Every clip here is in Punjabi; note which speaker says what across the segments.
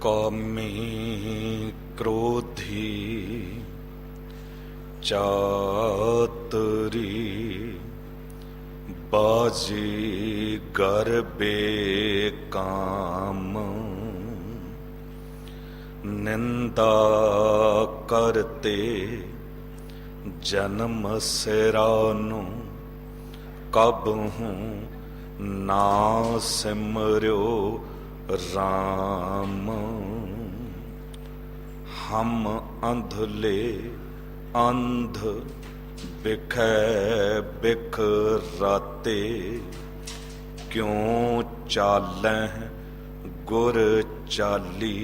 Speaker 1: कामी क्रोधी चातुरी बाजी गरबे काम निंदा करते जन्म सिरानु कब हूँ ना सिमर्यो राम। हम अंधले अंध बिखै बिख राते क्यों चालैं गुर चाली।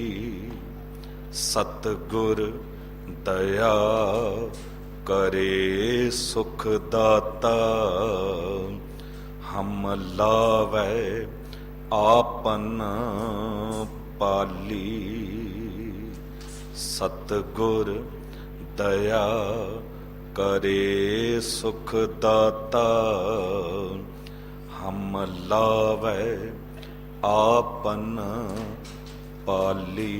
Speaker 1: सतगुर दया करे सुख दाता हम लावै आपन पाली। सतगुर दया करे सुख दाता हम लावै आपन पाली।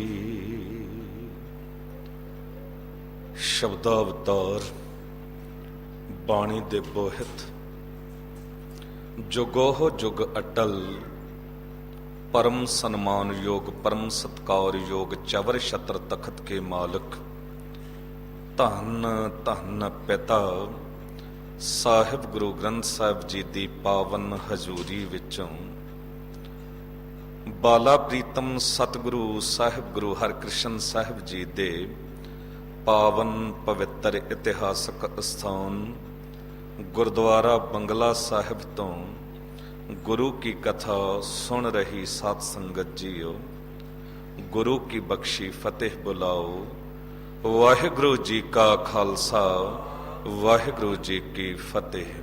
Speaker 1: शब्दावतार बाणी दे बोहित जुगोह जुग अटल परम सन्मान योग परम सत्कार योग चवर छत्र तखत के मालिक धन धन पिता साहिब गुरु ग्रंथ साहिब जी दी पावन हजूरी विचों बाला प्रीतम सतगुरु साहिब गुरु हरकृष्ण साहिब जी दे पावन पवित्र इतिहासक स्थान गुरुद्वारा बंगला साहिब तो गुरु की कथा सुन रही सात संगत जीओ, गुरु की बख्शी फतेह बुलाओ। वाहिगुरु जी का खालसा वाहिगुरु जी की फतेह।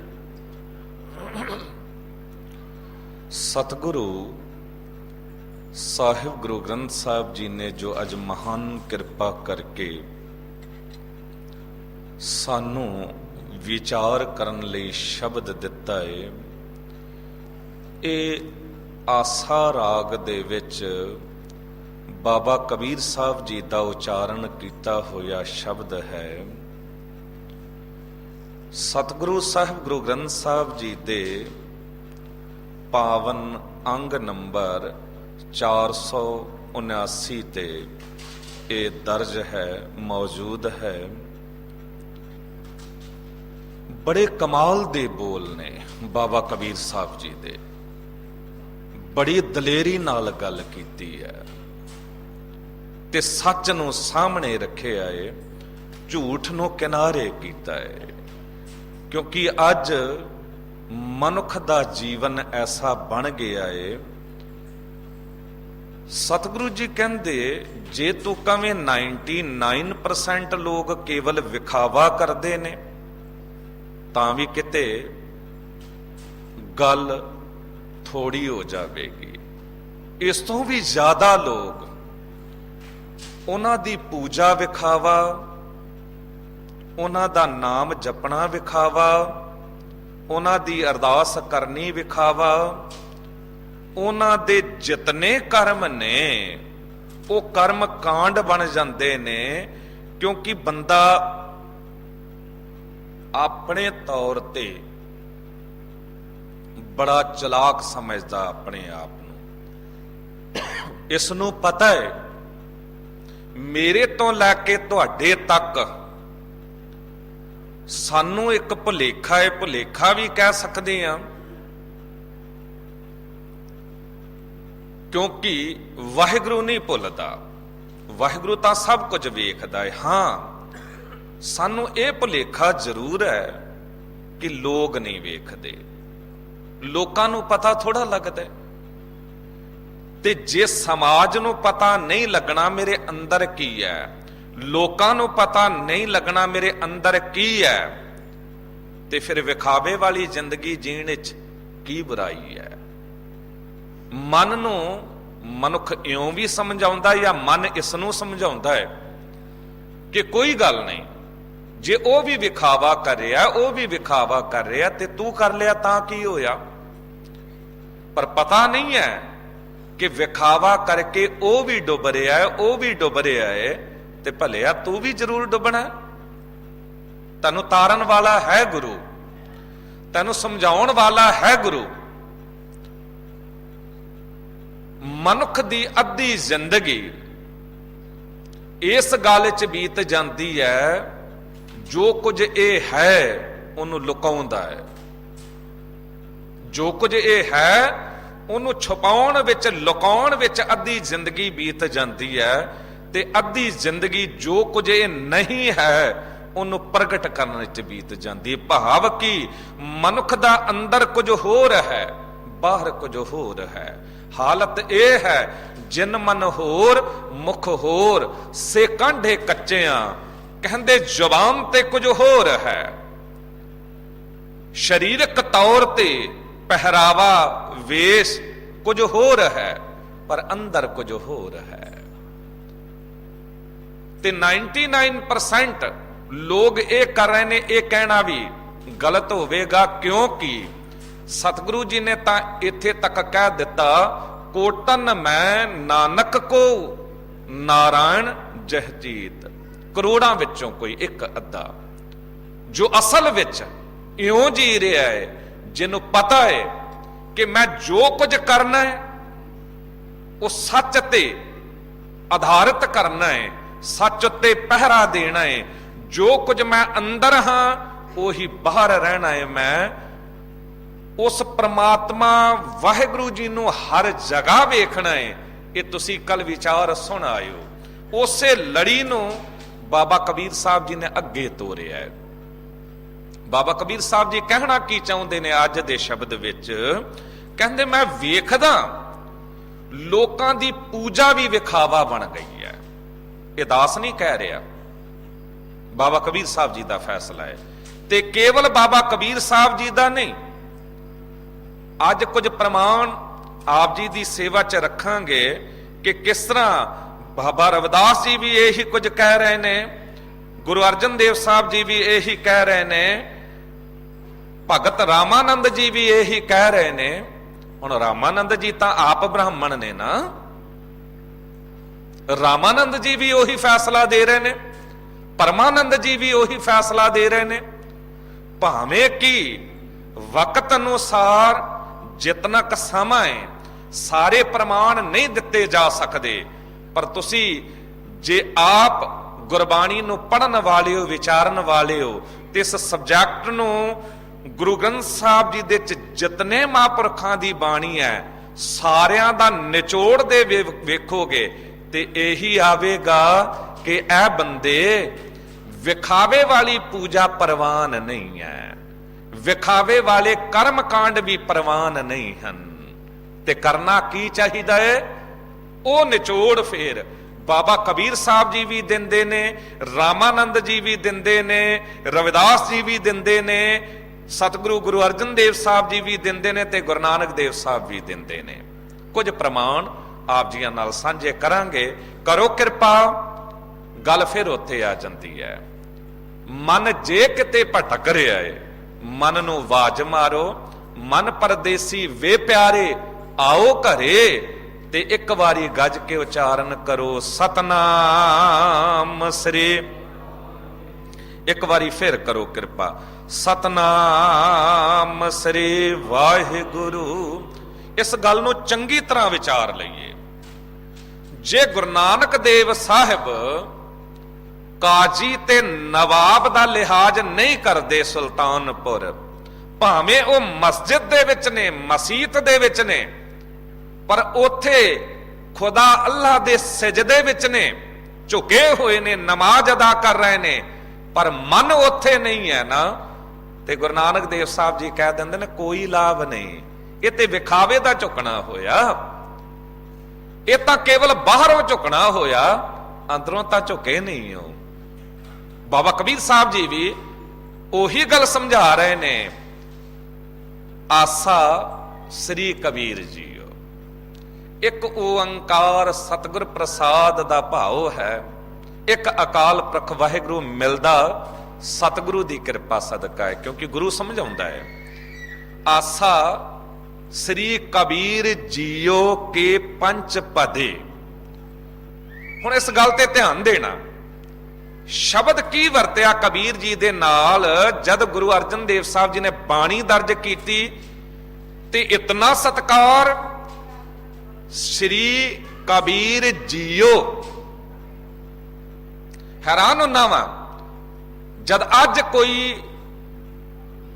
Speaker 1: सतगुरु साहिब गुरु ग्रंथ साहिब जी ने जो अज महान कृपा करके सानू विचार करन लई शब्द दिता है, ਇਹ ਆਸਾ ਰਾਗ ਦੇ ਵਿੱਚ ਬਾਬਾ ਕਬੀਰ ਸਾਹਿਬ ਜੀ ਦਾ ਉਚਾਰਨ ਕੀਤਾ ਹੋਇਆ ਸ਼ਬਦ ਹੈ। ਸਤਿਗੁਰੂ ਸਾਹਿਬ ਗੁਰੂ ਗ੍ਰੰਥ ਸਾਹਿਬ ਜੀ ਦੇ ਪਾਵਨ ਅੰਗ ਨੰਬਰ 479 ਤੇ ਇਹ ਦਰਜ ਹੈ, ਮੌਜੂਦ ਹੈ। ਬੜੇ ਕਮਾਲ ਦੇ ਬੋਲ ਨੇ ਬਾਬਾ ਕਬੀਰ ਸਾਹਿਬ ਜੀ ਦੇ, बड़ी दलेरी नाल गल कीती है ते सच नूं सामने रखिया है, झूठ नूं किनारे कीता है। क्योंकि अज मनुख दा जीवन ऐसा बन गया है, सतगुरु जी कहंदे जे तू कवें 99% लोग केवल विखावा करते ने तां भी किते गल थोड़ी हो जाएगी। इस तो भी ज्यादा लोग उन्हां दी पूजा विखावा, उन्हां दा नाम जपना विखावा, उन्हां दी अरदास करनी विखावा, उन्हां दे जितने कर्म ने वो कर्म कांड बन जाते ने। क्योंकि बंदा अपने तौर ते बड़ा चलाक समझदा अपने आप नूं। इस नूं पता है मेरे तो लैके तुहाडे तक सानू एक भुलेखा है, भुलेखा भी कह सकते हैं। क्योंकि वाहिगुरु नहीं भुलदा, वाहिगुरु तां सब कुछ वेखदा है। हाँ, सानू ये भुलेखा जरूर है कि लोग नहीं वेखदे, लोकां नूं पता थोड़ा लगदा है। ते जे समाज नूं पता नहीं लगना मेरे अंदर की है, लोकां नूं पता नहीं लगना मेरे अंदर की है, ते फिर विखावे वाली जिंदगी जीण विच की बुराई है। मन नूं मनुख इउं भी समझाउंदा या मन इस नूं समझाउंदा है कि कोई गल नहीं, जे वो भी विखावा कर रहा, वो भी विखावा कर रहा, ते तू कर लिया तां की होया। पर पता नहीं है कि विखावा करके वो भी डुब रहा है, वो भी डुब रहा है, ते भलिया तू भी जरूर डुबना। तैनू तारन वाला है गुरु, तैनू समझाउण वाला है गुरु। मनुख दी अद्धी जिंदगी इस गल च बीत जाती है, जो कुछ ये है उन्होंने लुकाउंदा है, जो कुछ ये है उन्होंने छुपाउण विच लुकाउण विच अद्धी जिंदगी बीत जाती है, ते अद्धी जिंदगी जो कुछ ये नहीं है उन्होंने प्रगट करने च बीत जाती है। भाव कि मनुख दा अंदर कुछ होर है, बाहर कुछ होर है। हालत यह है, जिन मन होर मुख होर, से कांढे कच्चियां, कहंदे जुबान ते कुछ होर है। शरीरक तौर ते पहरावा वेश कुछ होर है, पर अंदर कुछ होर है। ते 99% लोग ये कर रहे ने, ये कहना भी गलत होवेगा, क्योंकि सतगुरु जी ने तो इत्थे तक कह दिता, कोटन मैं नानक को नारायण जहजीत। करोड़ां विचों कोई एक अद्धा जो असल विच इउं जी रहा है, जिन्हों पता है कि मैं जो कुछ करना है वो सच ते आधारित करना है, सच ते पहरा देना है। जो कुछ मैं अंदर हाँ वही बाहर रहना है। मैं उस परमात्मा वाहिगुरु जी नूं हर जगह वेखना है। ये तुसी कल विचार सुन आयो। उसे लड़ी नूं बाबा कबीर साहब जी ने अगे तोरिया है। बाबा कबीर साहब जी कहना की चाहुंदे ने अज दे शब्द विच, कहंदे मैं वेखदा लोकां दी पूजा भी विखावा बन गई है। ये दास नहीं कह रहा, बाबा कबीर साहब जी का फैसला है। ते केवल बाबा कबीर साहब जी का नहीं, अज कुछ प्रमाण आप जी की सेवा च रखांगे कि किस तरह बाबा रविदास जी भी यही कुछ कह रहे ने, गुरु अर्जन देव साहब जी भी यही कह रहे ने, भगत रामानंद जी भी यही कह रहे ने। हुण रामानंद जी तो आप ब्राह्मण ने ना, रामानंद जी भी वही फैसला दे रहे ने, परमानंद जी भी वही फैसला दे रहे ने। भावें कि वक्त अनुसार जितना क समा है सारे प्रमाण नहीं दिते जा सकते, पर तुसी जे आप गुरबाणी नूं पढ़न वाले हो, विचारन वाले हो, ते इस सबजैक्ट नूं गुरु ग्रंथ साहब जी दे जितने महापुरखां दी बाणी है सारियां दा निचोड़ दे वेखोगे ते यही आवेगा कि ऐ बंदे विखावे वाली पूजा परवान नहीं है, विखावे वाले कर्म कांड भी परवान नहीं हैं। ते करना की चाहिदा है, वो निचोड़ फिर बाबा कबीर साहब जी भी दिंदे ने, रामानंद जी भी दिंदे ने, रविदास जी भी दिंदे ने, सतगुरु गुरु अर्जन देव साहब जी भी दिंदे ने, ते गुरु नानक देव साहब भी दिंदे ने। कुछ प्रमाण आप जी नाल सांझे करांगे। करो किरपा, गल फिर उत्थे आ जाती है। मन जे किते भटक रहा है, मन नूं वाज मारो, मन परदेसी वे प्यारे आओ घरे, ते एक बारी गज के उचारण करो सतनाम श्री। एक बारी फिर करो किरपा, सतनाम श्री वाहिगुरु। इस गल नूं चंगी तरह विचार लईए। जे गुरु नानक देव साहिब काजी ते नवाब दा लिहाज नहीं करते सुल्तानपुर, भावें वो मस्जिद दे विच ने, मसीत दे विच ने, पर उथे खुदा अल्लाह दे सजदे विच ने, झुके हुए ने, नमाज अदा कर रहे ने, पर मन उथे नहीं है ना, ते गुरु नानक देव साहब जी कह देंदे ने कोई लाभ नहीं। ये ते विखावे दा झुकना होया, ये तां केवल बाहरों झुकना होया, अंदरों तां झुके नहीं हो। बाबा कबीर साहब जी भी ओही गल समझा रहे ने। आसा श्री कबीर जी, एक ओंकार सतगुर प्रसाद दा भाव है, एक अकाल पुरख वाहिगुरु मिलदा सतगुरु दी कृपा सदका है, क्योंकि गुरु समझाउंदा है। आसा श्री कबीर जियो के पंच पदे। हुण इस गल ते ध्यान देना, शब्द की वरत्या कबीर जी दे नाल जद गुरु अर्जन देव साहब जी ने बाणी दर्ज कीती ते इतना सत्कार श्री कबीर जियो। हैरान होना वा जद अज कोई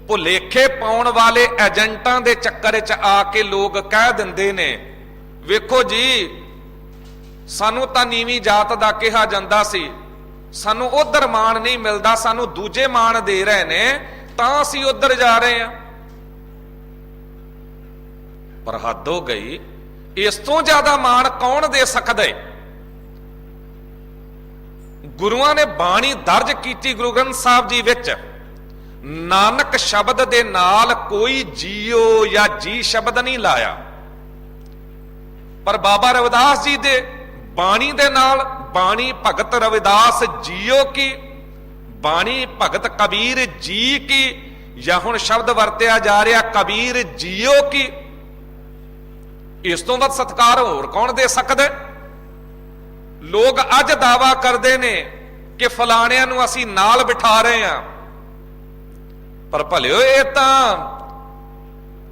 Speaker 1: भुलेखे पाउण वाले एजेंटां दे चक्कर च आके लोग कह दिंदे ने, वेखो जी सानू तां नीवीं जात दा कहा जांदा सी, सानू उधर मान नहीं मिलता, सानू दूजे मान दे रहे ने तां असीं उधर जा रहे हैं। पर हद हो गई, इस तो ज्यादा मान कौन दे सकदा है? गुरुआं ने बाणी दर्ज कीती गुरु ग्रंथ साहब जी विच, नानक शब्द दे नाल कोई जियो या जी शब्द नहीं लाया, पर बाबा रविदास जी दे बाणी दे नाल बाणी भगत रविदास जियो की, बाणी भगत कबीर जी की, या हुण शब्द वरत्या जा रहा कबीर जियो की। इस तो वध सत्कार होर कौन दे सकदा? लोग अज दावा करते ने कि फलाणिਆਂ ਨੂੰ ਅਸੀਂ नाल बिठा रहे हैं, पर भलिओ ये तां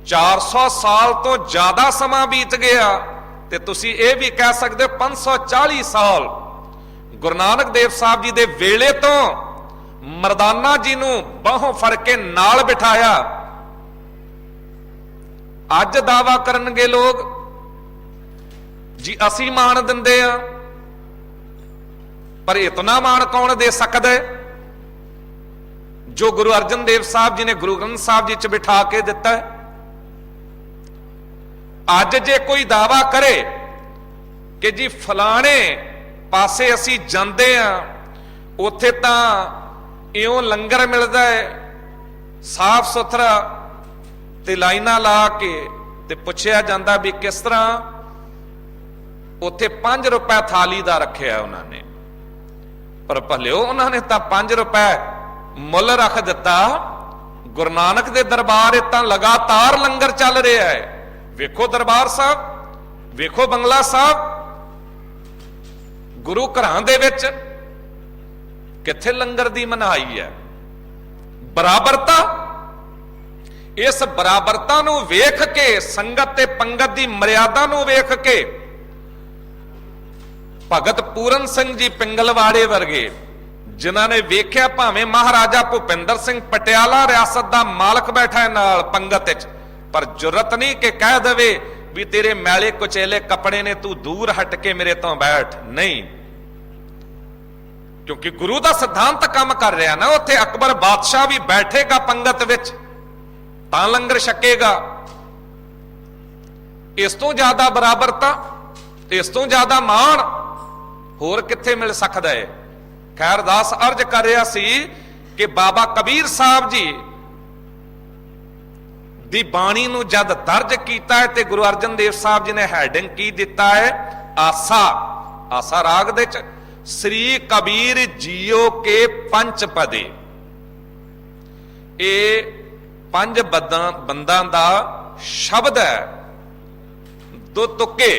Speaker 1: 400 साल तो ज्यादा समा बीत गया, ते तुसी ये भी कह सकते हो 540 साल गुरु नानक देव साहब जी दे वेले तो मरदाना जी नूं बाहों फड़ के नाल बिठाया। अज दावा करनगे लोग जी असी मान दिंदे आ, पर इतना मान कौन दे सकदा है जो गुरु अर्जन देव साहब जी ने गुरु ग्रंथ साहब जी च बिठा के दिता है। अज जे कोई दावा करे कि जी फलाने पासे असी जांदे आ, उत्थे तां इउं लंगर मिलदा है साफ सुथरा ते लाइनां ला के, ते पुछया जांदा भी किस तरह, उत्थे 5 रुपए थाली दा रखिया उन्होंने, पर भलिओ उन्होंने तां 5 रुपए मुल रख दिता। गुरु नानक दे दरबार तां लगातार लंगर चल रहा है। वेखो दरबार साहब, वेखो बंगला साहब, गुरु घरां दे विच किथे लंगर दी मनाई है। बराबरता, इस बराबरता नूं वेख के, संगत ते पंगत दी मर्यादा नूं वेख के भगत पूरन सिंह जी पिंगलवाड़े वर्गे जिन्हां ने वेख्या भावें महाराजा भुपिंदर सिंह पटियाला रियासत दा मालक बैठा है नाल पंगत विच, पर जुरत नहीं कि कह दवे भी तेरे मैले कुचेले कपड़े ने, तू दूर हट के मेरे तो बैठ, नहीं। क्योंकि गुरु दा सिद्धांत काम कर रहा ना, उत्थे अकबर बादशाह भी बैठेगा पंगत विच तां लंगर छकेगा। इस तो ज्यादा बराबरता, इस तो ज्यादा मान होर किथे मिल सकदा है? खैर दास अर्ज कर रहा सी कि बाबा कबीर साहब जी दी बाणी नूं जद दर्ज कीता है ते गुरु अर्जन देव साहब जी ने हैडिंग की दिता है आसा। आसा राग दे च श्री कबीर जियो के पंच पदे। ये 5 बंदां दा शब्द है, 2 तुक्के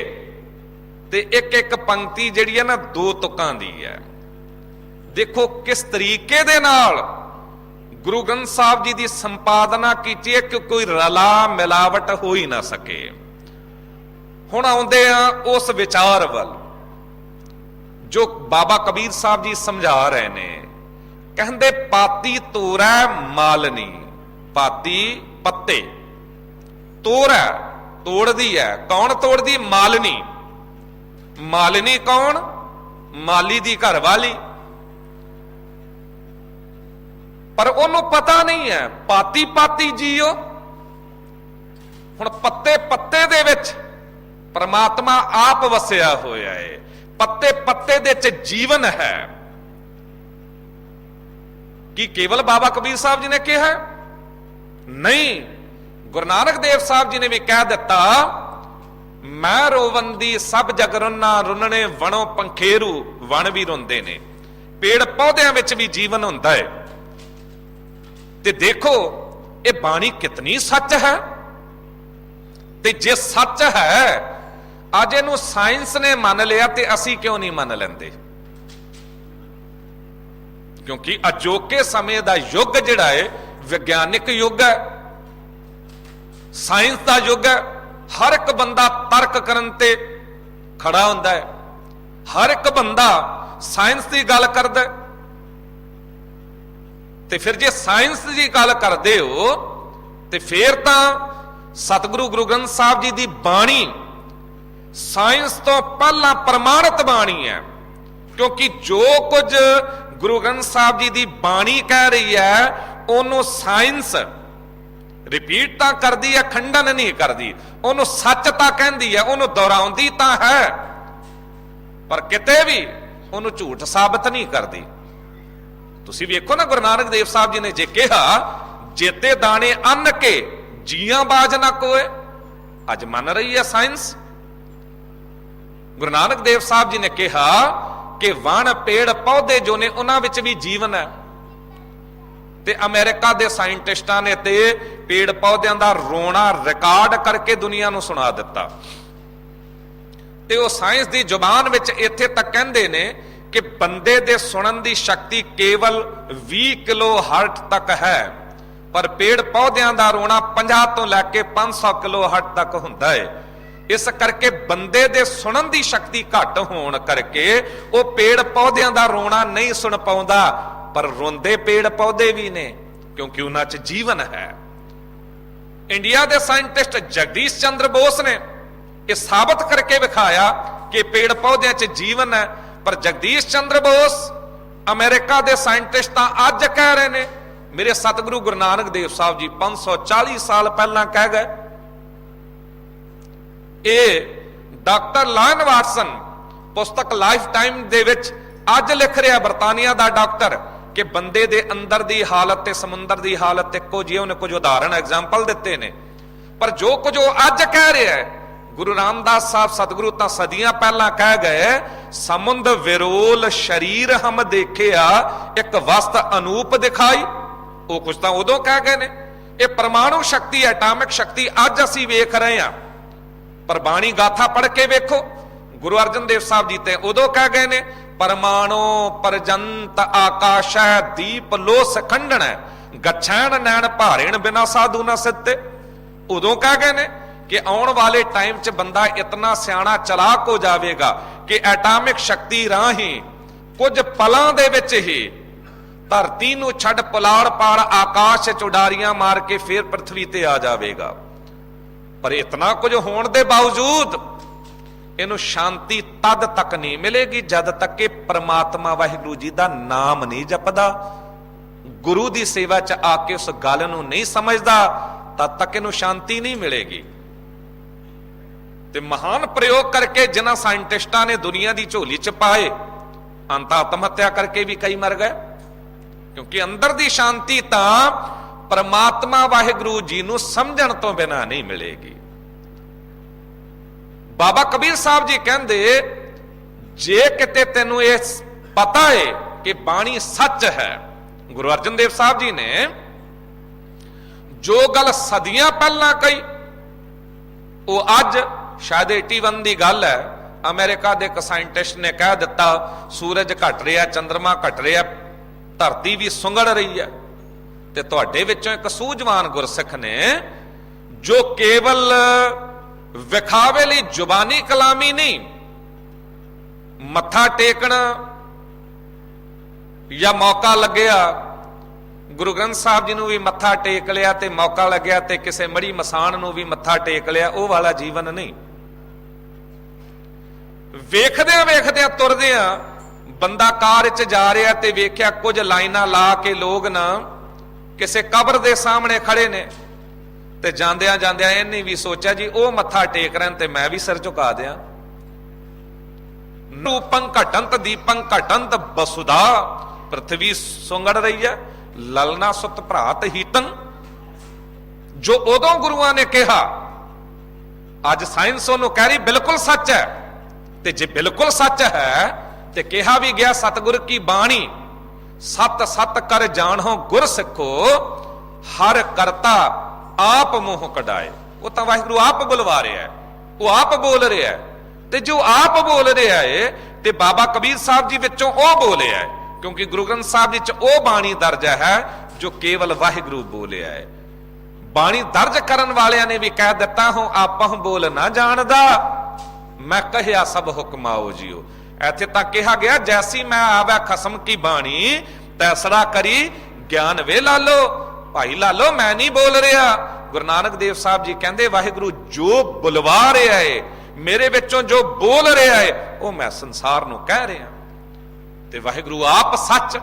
Speaker 1: ते एक पंक्ति जिहड़ी है ना 2 तुकां दी है। देखो किस तरीके दे नाल गुरु ग्रंथ साहब जी की संपादना की है कि कोई रला मिलावट हो ही ना सके। हुण आउंदे आ उस विचार वल जो बाबा कबीर साहब जी समझा रहे ने। कहंदे पाती तोरै मालनी, पाती पत्ते, तोरै तोड़दी है, कौन तोड़दी? मालनी। मालनी कौन? माली दी घर वाली। पर ओनू पता नहीं है पाती पाती जियो। हुण पत्ते पत्ते दे विच परमात्मा आप वसिया होया है, पत्ते पत्ते दे च जीवन है। कि केवल बाबा कबीर साहब जी ने कहा है? नहीं, गुरु नानक देव साहब जी ने भी कह दिता, मैं रोवंदी सब जग रुन्ना, रुन्नने वणों पंखेरू, वण भी रोंदे ने। पेड़ पौधों विच भी जीवन हुंदा है। ते देखो ये बाणी कितनी सच है। ਤੇ ਜੇ ਸੱਚ ਹੈ, ਅੱਜ ਇਹਨੂੰ ਸਾਇੰਸ ਨੇ ਮੰਨ ਲਿਆ ਤੇ ਅਸੀਂ ਕਿਉਂ ਨਹੀਂ ਮੰਨ ਲੈਂਦੇ? ਕਿਉਂਕਿ ਅਜੋਕੇ ਸਮੇਂ ਦਾ ਯੁੱਗ ਜਿਹੜਾ ਹੈ ਵਿਗਿਆਨਿਕ ਯੁੱਗ ਹੈ, ਸਾਇੰਸ ਦਾ ਯੁੱਗ ਹੈ। ਹਰ ਇੱਕ ਬੰਦਾ ਤਰਕ ਕਰਨ ਤੇ ਖੜਾ ਹੁੰਦਾ ਹੈ, ਹਰ ਇੱਕ ਬੰਦਾ ਸਾਇੰਸ ਦੀ ਗੱਲ ਕਰਦਾ। ਤੇ ਫਿਰ ਜੇ ਸਾਇੰਸ ਦੀ ਗੱਲ ਕਰਦੇ ਹੋ ਤੇ ਫਿਰ ਤਾਂ ਸਤਿਗੁਰੂ ਗੁਰੂ ਗ੍ਰੰਥ ਸਾਹਿਬ ਜੀ ਦੀ ਬਾਣੀ ਸਾਇੰਸ ਤੋਂ ਪਹਿਲਾਂ ਪ੍ਰਮਾਣਿਤ ਬਾਣੀ ਹੈ। ਕਿਉਂਕਿ ਜੋ ਕੁਝ ਗੁਰੂ ਗ੍ਰੰਥ ਸਾਹਿਬ ਜੀ ਦੀ ਬਾਣੀ ਕਹਿ ਰਹੀ ਹੈ ਉਹਨੂੰ ਸਾਇੰਸ ਰਿਪੀਟ ਤਾਂ ਕਰਦੀ ਹੈ, ਖੰਡਨ ਨਹੀਂ ਕਰਦੀ। ਉਹਨੂੰ ਸੱਚ ਤਾਂ ਕਹਿੰਦੀ ਹੈ, ਉਹਨੂੰ ਦੁਹਰਾਉਂਦੀ ਤਾਂ ਹੈ, ਪਰ ਕਿਤੇ ਵੀ ਉਹਨੂੰ ਝੂਠ ਸਾਬਤ ਨਹੀਂ ਕਰਦੀ। ਤੁਸੀਂ ਵੇਖੋ ਨਾ, ਗੁਰੂ ਨਾਨਕ ਦੇਵ ਸਾਹਿਬ ਜੀ ਨੇ ਜੇ ਕਿਹਾ ਜੇਤੇ ਦਾਣੇ ਅੰਨ ਕੇ ਜੀਆਂ ਬਾਜ ਨਾ ਕੋਏ, ਅੱਜ ਮੰਨ ਰਹੀ ਹੈ ਸਾਇੰਸ। ਗੁਰੂ ਨਾਨਕ ਦੇਵ ਸਾਹਿਬ ਜੀ ਨੇ ਕਿਹਾ ਕਿ ਵਣ ਪੇੜ ਪੌਦੇ ਜੋ ਨੇ ਉਹਨਾਂ ਵਿੱਚ ਵੀ ਜੀਵਨ ਹੈ। ਤੇ ਅਮਰੀਕਾ ਦੇ ਸਾਇੰਟਿਸਟਾਂ ਨੇ ਤੇ ਪੇੜ ਪੌਦਿਆਂ ਦਾ ਰੋਣਾ ਰਿਕਾਰਡ ਕਰਕੇ ਦੁਨੀਆ ਨੂੰ ਸੁਣਾ ਦਿੱਤਾ। ਤੇ ਉਹ ਸਾਇੰਸ ਦੀ ਜ਼ੁਬਾਨ ਵਿੱਚ ਇੱਥੇ ਤੱਕ ਕਹਿੰਦੇ ਨੇ ਕਿ ਬੰਦੇ ਦੇ ਸੁਣਨ ਦੀ ਸ਼ਕਤੀ ਕੇਵਲ 20 ਕਿਲੋ ਹਰਟ ਤੱਕ ਹੈ, ਪਰ ਪੇੜ ਪੌਦਿਆਂ ਦਾ ਰੋਣਾ 50 ਤੋਂ ਲੈ ਕੇ 500 ਕਿਲੋ ਹਰਟ ਤੱਕ ਹੁੰਦਾ ਹੈ। ਇਸ ਕਰਕੇ ਬੰਦੇ ਦੇ ਸੁਣਨ ਦੀ ਸ਼ਕਤੀ ਘੱਟ ਹੋਣ ਕਰਕੇ ਉਹ ਪੇੜ ਪੌਦਿਆਂ ਦਾ ਰੋਣਾ ਨਹੀਂ ਸੁਣ ਪਾਉਂਦਾ, ਪਰ ਰੋਂਦੇ ਪੇੜ ਪੌਦੇ ਵੀ ਨੇ ਕਿਉਂਕਿ ਉਹਨਾਂ 'ਚ ਜੀਵਨ ਹੈ। ਇੰਡੀਆ ਦੇ ਸਾਇੰਟਿਸਟ ਜਗਦੀਸ਼ ਚੰਦਰ ਬੋਸ ਨੇ ਇਹ ਸਾਬਤ ਕਰਕੇ ਵਿਖਾਇਆ ਕਿ ਪੇੜ ਪੌਦਿਆਂ 'ਚ ਜੀਵਨ ਹੈ। ਪਰ ਜਗਦੀਸ਼ ਚੰਦਰ ਬੋਸ ਅਮਰੀਕਾ ਦੇ ਸਾਇੰਟਿਸਟ ਤਾਂ ਅੱਜ ਕਹਿ ਰਹੇ ਨੇ, ਮੇਰੇ ਸਤਿਗੁਰੂ ਗੁਰੂ ਨਾਨਕ ਦੇਵ ਸਾਹਿਬ ਜੀ 540 ਸਾਲ ਪਹਿਲਾਂ ਕਹਿ ਗਏ। ਇਹ ਡਾਕਟਰ ਲਾਇਨ ਵਾਟਸਨ ਪੁਸਤਕ ਲਾਈਫ ਟਾਈਮ ਦੇ ਵਿੱਚ ਅੱਜ ਲਿਖ ਰਿਹਾ, ਬਰਤਾਨੀਆ ਦਾ ਡਾਕਟਰ, ਕਿ ਬੰਦੇ ਦੇ ਅੰਦਰ ਦੀ ਹਾਲਤ ਤੇ ਸਮੁੰਦਰ ਦੀ ਹਾਲਤ ਇੱਕੋ ਜਿਹੀ। ਉਹਨੇ ਕੁਝ ਉਦਾਹਰਣ ਐਗਜ਼ਾਮਪਲ ਦਿੱਤੇ ਨੇ, ਪਰ ਜੋ ਕੁਝ ਉਹ ਅੱਜ ਕਹਿ ਰਿਹਾ ਹੈ, ਗੁਰੂ ਰਾਮਦਾਸ ਸਾਹਿਬ ਸਤਿਗੁਰੂ ਤਾਂ ਸਦੀਆਂ ਪਹਿਲਾਂ ਕਹਿ ਗਏ, ਸਮੁੰਦ ਵਿਰੋਲ ਸ਼ਰੀਰ ਹਮ ਦੇਖਿਆ, ਇੱਕ ਵਸਤ ਅਨੂਪ ਦਿਖਾਈ। ਉਹ ਕੁਝ ਤਾਂ ਉਦੋਂ ਕਹਿ ਗਏ ਨੇ। ਇਹ ਪਰਮਾਣੂ ਸ਼ਕਤੀ, ਐਟਾਮਿਕ ਸ਼ਕਤੀ ਅੱਜ ਅਸੀਂ ਵੇਖ ਰਹੇ ਹਾਂ, ਪਰ ਬਾਣੀ ਗਾਥਾ ਪੜ੍ਹ ਕੇ ਵੇਖੋ, ਗੁਰੂ ਅਰਜਨ ਦੇਵ ਸਾਹਿਬ ਜੀ ਤੇ ਉਦੋਂ ਕਹਿ ਗਏ ਨੇ, ਪਰਮਾਣੋ ਪਰਜੰਤ ਆਕਾਸ਼ੈ ਦੀਪ ਲੋ ਸਖੰਡਣ ਗੱਛਣ ਨੈਣ ਭਾਰੇਣ ਬਿਨਾ ਸਾਧੂ ਨਾ ਸਿੱਤੇ। ਉਦੋਂ ਕਹਿ ਗਏ ਨੇ ਕਿ ਆਉਣ ਵਾਲੇ ਟਾਈਮ 'ਚ ਬੰਦਾ ਇਤਨਾ ਸਿਆਣਾ ਚਲਾਕ ਹੋ ਜਾਵੇਗਾ ਕਿ ਐਟਾਮਿਕ ਸ਼ਕਤੀ ਰਾਹੀਂ ਕੁਝ ਪਲਾਂ ਦੇ ਵਿੱਚ ਹੀ ਧਰਤੀ ਨੂੰ ਛੱਡ ਪੁਲਾੜ ਪਾੜ ਆਕਾਸ਼ 'ਚ ਉਡਾਰੀਆਂ ਮਾਰ ਕੇ ਫੇਰ ਪ੍ਰਥਵੀ ਤੇ ਆ ਜਾਵੇਗਾ। ਪਰ ਇਤਨਾ ਕੁਝ ਹੋਣ ਦੇ ਬਾਵਜੂਦ ਇਹਨੂੰ ਸ਼ਾਂਤੀ ਤਦ ਤੱਕ ਨਹੀਂ ਮਿਲੇਗੀ ਜਦ ਤੱਕ ਕਿ ਪ੍ਰਮਾਤਮਾ ਵਾਹਿਗੁਰੂ ਜੀ ਦਾ ਨਾਮ ਨਹੀਂ ਜਪਦਾ, ਗੁਰੂ ਦੀ ਸੇਵਾ 'ਚ ਆ ਕੇ ਉਸ ਗੱਲ ਨੂੰ ਨਹੀਂ ਸਮਝਦਾ, ਤਦ ਤੱਕ ਇਹਨੂੰ ਸ਼ਾਂਤੀ ਨਹੀਂ ਮਿਲੇਗੀ। ਤੇ ਮਹਾਨ ਪ੍ਰਯੋਗ ਕਰਕੇ ਜਿਨ੍ਹਾਂ ਸਾਇੰਟਿਸਟਾਂ ਨੇ ਦੁਨੀਆ ਦੀ ਝੋਲੀ 'ਚ ਪਾਏ, ਅੰਤ ਆਤਮ ਹੱਤਿਆ ਕਰਕੇ ਵੀ ਕਈ ਮਰ ਗਏ, ਕਿਉਂਕਿ ਅੰਦਰ ਦੀ ਸ਼ਾਂਤੀ ਤਾਂ ਪ੍ਰਮਾਤਮਾ ਵਾਹਿਗੁਰੂ ਜੀ ਨੂੰ ਸਮਝਣ ਤੋਂ ਬਿਨਾਂ ਨਹੀਂ ਮਿਲੇਗੀ। ਬਾਬਾ ਕਬੀਰ ਸਾਹਿਬ ਜੀ ਕਹਿੰਦੇ, ਜੇ ਕਿਤੇ ਤੈਨੂੰ ਇਹ ਪਤਾ ਹੈ ਕਿ ਬਾਣੀ ਸੱਚ ਹੈ, ਗੁਰੂ ਅਰਜਨ ਦੇਵ ਸਾਹਿਬ ਜੀ ਨੇ ਜੋ ਗੱਲ ਸਦੀਆਂ ਪਹਿਲਾਂ ਕਹੀ, ਉਹ ਅੱਜ ਸ਼ਾਇਦ 81 ਦੀ ਗੱਲ ਹੈ, ਅਮਰੀਕਾ ਦੇ ਇੱਕ ਸਾਇੰਟਿਸਟ ਨੇ ਕਹਿ ਦਿੱਤਾ ਸੂਰਜ ਘਟ ਰਿਹਾ, ਚੰਦਰਮਾ ਘਟ ਰਿਹਾ, ਧਰਤੀ ਵੀ ਸੁੰਗੜ ਰਹੀ ਹੈ। ਤੇ ਤੁਹਾਡੇ ਵਿੱਚੋਂ ਇੱਕ ਸੂਝਵਾਨ ਗੁਰਸਿੱਖ ਨੇ ਜੋ ਕੇਵਲ ਵਿਖਾਵੇ ਲਈ ਜ਼ੁਬਾਨੀ ਕਲਾਮੀ ਨਹੀਂ, ਮੱਥਾ ਟੇਕਣਾ ਜਾਂ ਮੌਕਾ ਲੱਗਿਆ ਗੁਰੂ ਗ੍ਰੰਥ ਸਾਹਿਬ ਜੀ ਨੂੰ ਵੀ ਮੱਥਾ ਟੇਕ ਲਿਆ, ਤੇ ਮੌਕਾ ਲੱਗਿਆ ਤੇ ਕਿਸੇ ਮੜੀ ਮਸਾਨ ਨੂੰ ਵੀ ਮੱਥਾ ਟੇਕ ਲਿਆ, ਉਹ ਵਾਲਾ ਜੀਵਨ ਨਹੀਂ। ਵੇਖਦਿਆਂ ਵੇਖਦਿਆਂ ਤੁਰਦਿਆਂ ਬੰਦਾ ਕਾਰ 'ਚ ਜਾ ਰਿਹਾ ਤੇ ਵੇਖਿਆ ਕੁਝ ਲਾਈਨਾਂ ਲਾ ਕੇ ਲੋਕ ਨਾ ਕਿਸੇ ਕਬਰ ਦੇ ਸਾਹਮਣੇ ਖੜੇ ਨੇ, ਤੇ ਜਾਂਦਿਆਂ ਜਾਂਦਿਆਂ ਇਹਨੇ ਵੀ ਸੋਚਿਆ ਜੀ ਉਹ ਮੱਥਾ ਟੇਕ ਰਹੇ ਤੇ ਮੈਂ ਵੀ ਸਿਰ ਝੁਕਾ ਦਿਆਂ। ਰੂਪੰ ਘਟੰਤ ਦੀਪੰ ਘਟੰਤ ਬਸੁਧਾ, ਪ੍ਰਥਵੀ ਸੁੰਗੜ ਰਹੀ ਹੈ, ਲਲਨਾ ਸੁਤ ਭਰਾਤ ਹੀਤੰ। ਜੋ ਉਦੋਂ ਗੁਰੂਆਂ ਨੇ ਕਿਹਾ, ਅੱਜ ਸਾਇੰਸ ਉਹਨੂੰ ਕਹਿ ਰਹੀ ਬਿਲਕੁਲ ਸੱਚ ਹੈ। ਤੇ ਜੇ ਬਿਲਕੁਲ ਸੱਚ ਹੈ ਤੇ ਕਿਹਾ ਵੀ ਗਿਆ ਸਤਿਗੁਰ ਕੀ ਬਾਣੀ, ਸਤ ਸਤ ਕਰ ਜਾਣੋ ਗੁਰ ਸਿੱਖੋ, ਹਰ ਕਰਤਾ ਆਪ ਮੋਹ ਕਢਾਏ। ਉਹ ਤਾਂ ਵਾਹਿਗੁਰੂ ਆਪ ਬੁਲਵਾ ਰਿਹਾ ਹੈ, ਉਹ ਆਪ ਬੋਲ ਰਿਹਾ ਹੈ। ਤੇ ਜੋ ਆਪ ਬੋਲ ਰਿਹਾ ਏ ਤੇ ਬਾਬਾ ਕਬੀਰ ਸਾਹਿਬ ਜੀ ਵਿੱਚੋਂ ਉਹ ਬੋਲਿਆ ਹੈ, ਕਿਉਂਕਿ ਗੁਰੂ ਗ੍ਰੰਥ ਸਾਹਿਬ ਵਿੱਚ ਉਹ ਬਾਣੀ ਦਰਜ ਹੈ ਜੋ ਕੇਵਲ ਵਾਹਿਗੁਰੂ ਬੋਲਿਆ ਹੈ। ਬਾਣੀ ਦਰਜ ਕਰਨ ਵਾਲਿਆਂ ਨੇ ਵੀ ਕਹਿ ਦਿੱਤਾ ਹੂੰ ਆਪਹੁ ਬੋਲ ਨਾ ਜਾਣਦਾ, ਮੈਂ ਕਹਿਆ ਸਭ ਹੁਕਮਾਓ ਜੀਓ। ਇੱਥੇ ਤੱਕ ਕਿਹਾ ਗਿਆ ਜੈਸੀ ਮੈਂ ਆਵੈ ਖਸਮ ਕੀ ਬਾਣੀ ਤੈਸੜਾ ਕਰੀ ਗਿਆਨ ਵੇ ਲਾਲੋ। ਭਾਈ ਲਾਲੋ ਮੈਂ ਨਹੀਂ ਬੋਲ ਰਿਹਾ। ਗੁਰੂ ਨਾਨਕ ਦੇਵ ਸਾਹਿਬ ਜੀ ਕਹਿੰਦੇ ਵਾਹਿਗੁਰੂ ਜੋ ਬੁਲਵਾ ਰਿਹਾ ਏ, ਮੇਰੇ ਵਿੱਚੋਂ ਜੋ ਬੋਲ ਰਿਹਾ ਏ, ਉਹ ਮੈਂ ਸੰਸਾਰ ਨੂੰ ਕਹਿ ਰਿਹਾ। ਤੇ ਵਾਹਿਗੁਰੂ ਆਪ ਸੱਚ,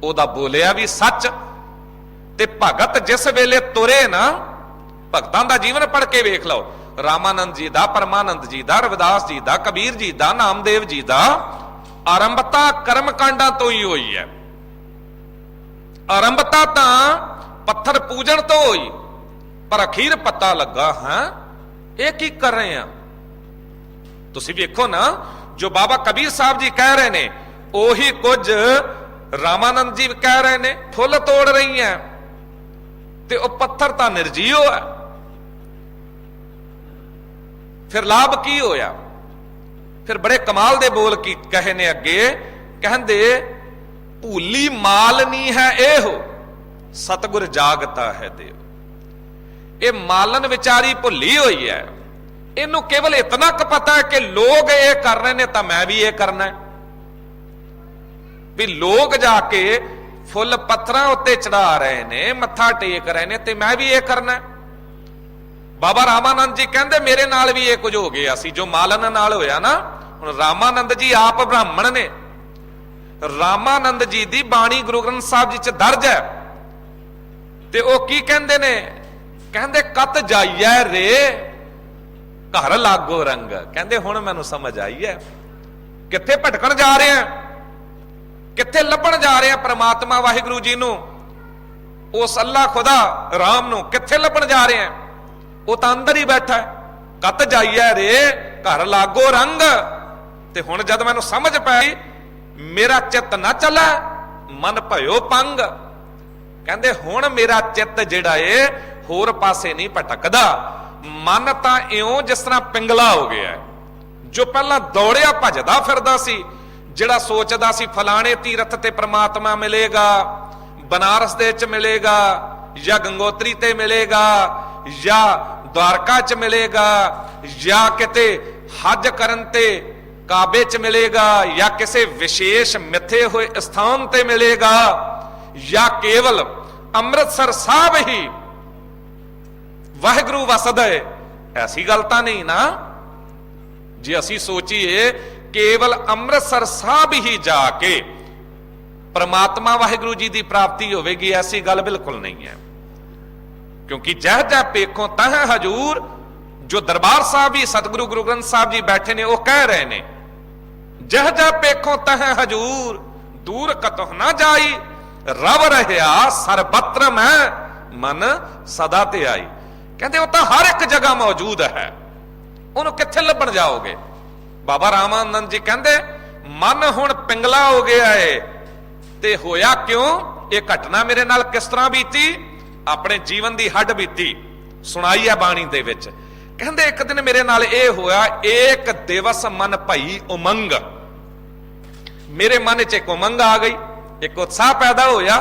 Speaker 1: ਉਹਦਾ ਬੋਲਿਆ ਵੀ ਸੱਚ। ਤੇ ਭਗਤ ਜਿਸ ਵੇਲੇ ਤੁਰੇ ਨਾ, ਭਗਤਾਂ ਦਾ ਜੀਵਨ ਪੜ੍ਹ ਕੇ ਵੇਖ ਲਓ, ਰਾਮਾਨੰਦ ਜੀ ਦਾ, ਪਰਮਾਨੰਦ ਜੀ ਦਾ, ਰਵਿਦਾਸ ਜੀ ਦਾ, ਕਬੀਰ ਜੀ ਦਾ, ਨਾਮਦੇਵ ਜੀ ਦਾ, ਆਰੰਭਤਾ ਕਰਮ ਕਾਂਡਾਂ ਤੋਂ ਹੀ ਹੋਈ ਹੈ। ਆਰੰਭਤਾ ਤਾਂ ਪੱਥਰ ਪੂਜਣ ਤੋਂ ਹੋਈ, ਪਰ ਅਖੀਰ ਪਤਾ ਲੱਗਾ ਹਾਂ ਇਹ ਕੀ ਕਰ ਰਹੇ ਆ। ਤੁਸੀਂ ਵੇਖੋ ਨਾ, ਜੋ ਬਾਬਾ ਕਬੀਰ ਸਾਹਿਬ ਜੀ ਕਹਿ ਰਹੇ ਨੇ ਉਹੀ ਕੁਝ ਰਾਮਾਨੰਦ ਜੀ ਕਹਿ ਰਹੇ ਨੇ, ਫੁੱਲ ਤੋੜ ਰਹੀ ਹੈ ਤੇ ਉਹ ਪੱਥਰ ਤਾਂ ਨਿਰਜੀਵ ਹੈ। ਫਿਰ ਲਾਭ ਕੀ ਹੋਇਆ? ਫਿਰ ਬੜੇ ਕਮਾਲ ਦੇ ਬੋਲ ਕੀ ਕਹੇ ਨੇ ਅੱਗੇ, ਕਹਿੰਦੇ ਭੂਲੀ ਮਾਲਨੀ ਹੈ ਇਹੋ ਸਤਿਗੁਰ ਜਾਗਤਾ ਹੈ ਦੇਵ। ਇਹ ਮਾਲਨ ਵਿਚਾਰੀ ਭੁੱਲੀ ਹੋਈ ਹੈ, ਇਹਨੂੰ ਕੇਵਲ ਇਤਨਾ ਕੁ ਪਤਾ ਹੈ ਕਿ ਲੋਕ ਇਹ ਕਰ ਰਹੇ ਨੇ ਤਾਂ ਮੈਂ ਵੀ ਇਹ ਕਰਨਾ ਹੈ। ਵੀ ਲੋਕ ਜਾ ਕੇ ਫੁੱਲ ਪੱਥਰਾਂ ਉੱਤੇ ਚੜਾ ਰਹੇ ਨੇ, ਮੱਥਾ ਟੇਕ ਰਹੇ ਨੇ ਤੇ ਮੈਂ ਵੀ ਇਹ ਕਰਨਾ ਹੈ। ਬਾਬਾ ਰਾਮਾਨੰਦ ਜੀ ਕਹਿੰਦੇ ਮੇਰੇ ਨਾਲ ਵੀ ਇਹ ਕੁਝ ਹੋ ਗਿਆ ਸੀ ਜੋ ਮਾਲਨ ਨਾਲ ਹੋਇਆ ਨਾ। ਹੁਣ ਰਾਮਾਨੰਦ ਜੀ ਆਪ ਬ੍ਰਾਹਮਣ ਨੇ, ਰਾਮਾਨੰਦ ਜੀ ਦੀ ਬਾਣੀ ਗੁਰੂ ਗ੍ਰੰਥ ਸਾਹਿਬ ਜੀ ਚ ਦਰਜ ਹੈ। ਤੇ ਉਹ ਕੀ ਕਹਿੰਦੇ ਨੇ? ਕਹਿੰਦੇ ਕਤ ਜਾਈਐ ਰੇ ਘਰ ਲਾਗੋ ਰੰਗ। ਕਹਿੰਦੇ ਹੁਣ ਮੈਨੂੰ ਸਮਝ ਆਈ ਹੈ ਕਿੱਥੇ ਭਟਕਣ ਜਾ ਰਹੇ ਆ, ਕਿੱਥੇ ਲੱਭਣ ਜਾ ਰਹੇ ਆ ਪ੍ਰਮਾਤਮਾ ਵਾਹਿਗੁਰੂ ਜੀ ਨੂੰ, ਉਸ ਅੱਲਾ ਖੁਦਾ ਰਾਮ ਨੂੰ ਕਿੱਥੇ ਲੱਭਣ ਜਾ ਰਹੇ ਆ। ਉਹ ਤਾਂ ਅੰਦਰ ਹੀ ਬੈਠਾ ਹੈ। ਕਤ ਜਾਈਐ ਰੇ ਘਰ ਲਾਗੋ ਰੰਗ। ਤੇ ਹੁਣ ਜਦ ਮੈਨੂੰ ਸਮਝ ਪਈ, ਮੇਰਾ ਚਿੱਤ ਨਾ ਚੱਲਾ ਮਨ ਭਇਓ ਪੰਗ। ਕਹਿੰਦੇ ਹੁਣ ਮੇਰਾ ਚਿੱਤ ਜਿਹੜਾ ਏ ਹੋਰ ਪਾਸੇ ਨਹੀਂ ਭਟਕਦਾ। ਮਨ ਤਾਂ ਇਉਂ ਜਿਸ ਤਰ੍ਹਾਂ ਪਿੰਗਲਾ ਹੋ ਗਿਆ, ਜੋ ਪਹਿਲਾਂ ਦੌੜਿਆ ਭਜਦਾ ਫਿਰਦਾ ਸੀ, ਜਿਹੜਾ ਸੋਚਦਾ ਸੀ ਫਲਾਣੇ ਤੀਰਥ ਤੇ ਪ੍ਰਮਾਤਮਾ ਮਿਲੇਗਾ, ਬਨਾਰਸ ਦੇ ਵਿੱਚ ਮਿਲੇਗਾ, ਜਾਂ ਗੰਗੋਤਰੀ ਤੇ ਮਿਲੇਗਾ, ਜਾਂ ਦਵਾਰਕਾ ਚ ਮਿਲੇਗਾ, ਜਾਂ ਕਿਤੇ ਹੱਜ ਕਰਨ ਤੇ ਕਾਬੇ ਚ ਮਿਲੇਗਾ, ਜਾਂ ਕਿਸੇ ਵਿਸ਼ੇਸ਼ ਮਿੱਥੇ ਹੋਏ ਸਥਾਨ ਤੇ ਮਿਲੇਗਾ, ਜਾਂ ਕੇਵਲ ਅੰਮ੍ਰਿਤਸਰ ਸਾਹਿਬ ਹੀ ਵਾਹਿਗੁਰੂ ਵਸਦਾ ਹੈ। ਐਸੀ ਗੱਲ ਤਾਂ ਨਹੀਂ ਨਾ। ਜੇ ਅਸੀਂ ਸੋਚੀਏ ਕੇਵਲ ਅੰਮ੍ਰਿਤਸਰ ਸਾਹਿਬ ਹੀ ਜਾ ਕੇ ਪ੍ਰਮਾਤਮਾ ਵਾਹਿਗੁਰੂ ਜੀ ਦੀ ਪ੍ਰਾਪਤੀ ਹੋਵੇਗੀ, ਐਸੀ ਗੱਲ ਬਿਲਕੁਲ ਨਹੀਂ ਹੈ। ਕਿਉਂਕਿ ਜਹ ਜਹ ਪੇਖੋਂ ਤਹ ਹਜੂਰ, ਜੋ ਦਰਬਾਰ ਸਾਹਿਬ ਵੀ ਸਤਿਗੁਰੂ ਗੁਰੂ ਗ੍ਰੰਥ ਸਾਹਿਬ ਜੀ ਬੈਠੇ ਨੇ ਉਹ ਕਹਿ ਰਹੇ ਨੇ, ਜਹ ਜਹ ਪੇਖੋਂ ਤਹ ਹਜੂਰ ਦੂਰ ਕਤਹੁ ਨਾ ਜਾਈ, ਰਵ ਰਹਿਆ ਸਰਬਤਰ ਮੈਂ ਮਨ ਸਦਾ ਤੇ ਆਈ। ਕਹਿੰਦੇ ਉਹ ਤਾਂ ਹਰ ਇੱਕ ਜਗ੍ਹਾ ਮੌਜੂਦ ਹੈ, ਉਹਨੂੰ ਕਿੱਥੇ ਲੱਭਣ ਜਾਓਗੇ। ਬਾਬਾ ਰਾਮਾਨੰਦ ਜੀ ਕਹਿੰਦੇ ਮਨ ਹੁਣ ਪਿੰਗਲਾ ਹੋ ਗਿਆ ਏ। ਤੇ ਹੋਇਆ ਕਿਉਂ? ਇਹ ਘਟਨਾ ਮੇਰੇ ਨਾਲ ਕਿਸ ਤਰ੍ਹਾਂ ਬੀਤੀ, ਆਪਣੇ ਜੀਵਨ ਦੀ ਹੱਡ ਬੀਤੀ, ਸੁਣਾਈ ਹੈ ਬਾਣੀ ਦੇ ਵਿੱਚ। ਕਹਿੰਦੇ ਇੱਕ ਦਿਨ ਮੇਰੇ ਨਾਲ ਇਹ ਹੋਇਆ, ਏਕ ਦਿਵਸ ਮਨ ਭਈ ਉਮੰਗ। ਮੇਰੇ ਮਨ 'ਚ ਇੱਕ ਉਮੰਗ ਆ ਗਈ, ਇੱਕ ਉਤਸ਼ਾਹ ਪੈਦਾ ਹੋਇਆ,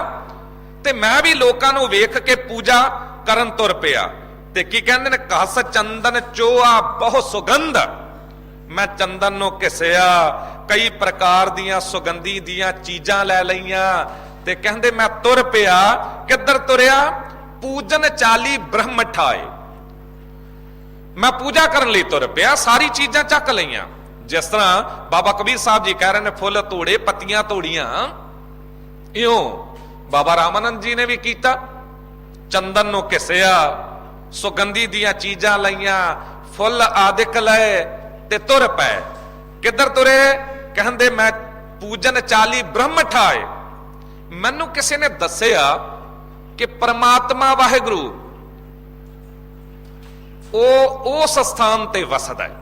Speaker 1: ਤੇ ਮੈਂ ਵੀ ਲੋਕਾਂ ਨੂੰ ਵੇਖ ਕੇ ਪੂਜਾ ਕਰਨ ਤੁਰ ਪਿਆ। ਤੇ ਕੀ ਕਹਿੰਦੇ ਨੇ, ਕਸ ਚੰਦਨ ਚੋਆ ਬਹੁ ਸੁਗੰਧ। ਮੈਂ ਚੰਦਨ ਨੂੰ ਘਿਸਿਆ, ਕਈ ਪ੍ਰਕਾਰ ਦੀਆਂ ਸੁਗੰਧੀ ਦੀਆਂ ਚੀਜ਼ਾਂ ਲੈ ਲਈਆਂ, ਤੇ ਕਹਿੰਦੇ ਮੈਂ ਤੁਰ ਪਿਆ। ਕਿੱਧਰ ਤੁਰਿਆ? ਪੂਜਨ ਚਾਲੀ ਬ੍ਰਹਮ ਠਾਏ। ਮੈਂ ਪੂਜਾ ਕਰਨ ਲਈ ਤੁਰ ਪਿਆ, ਸਾਰੀ ਚੀਜ਼ਾਂ ਚੱਕ ਲਈਆਂ। ਜਿਸ ਤਰ੍ਹਾਂ ਬਾਬਾ ਕਬੀਰ ਸਾਹਿਬ ਜੀ ਕਹਿ ਰਹੇ ਨੇ, ਫੁੱਲ ਤੋੜੇ ਪੱਤੀਆਂ ਤੋੜੀਆਂ, ਇਉਂ ਬਾਬਾ ਰਾਮਾਨੰਦ ਜੀ ਨੇ ਵੀ ਕੀਤਾ। ਚੰਦਨ ਨੂੰ ਘਿਸਿਆ, ਸੁਗੰਧੀ ਦੀਆਂ ਚੀਜ਼ਾਂ ਲਈਆਂ, ਫੁੱਲ ਆਦਿਕ ਲਏ ਤੇ ਤੁਰ ਪਏ। ਕਿੱਧਰ ਤੁਰੇ? ਕਹਿੰਦੇ ਮੈਂ ਪੂਜਨ ਚਾਲੀ ਬ੍ਰਹਮ ਠਾਏ। ਮੈਨੂੰ ਕਿਸੇ ਨੇ ਦੱਸਿਆ ਕਿ ਪ੍ਰਮਾਤਮਾ ਵਾਹਿਗੁਰੂ ਉਹ ਉਸ ਸਥਾਨ ਤੇ ਵਸਦਾ ਹੈ,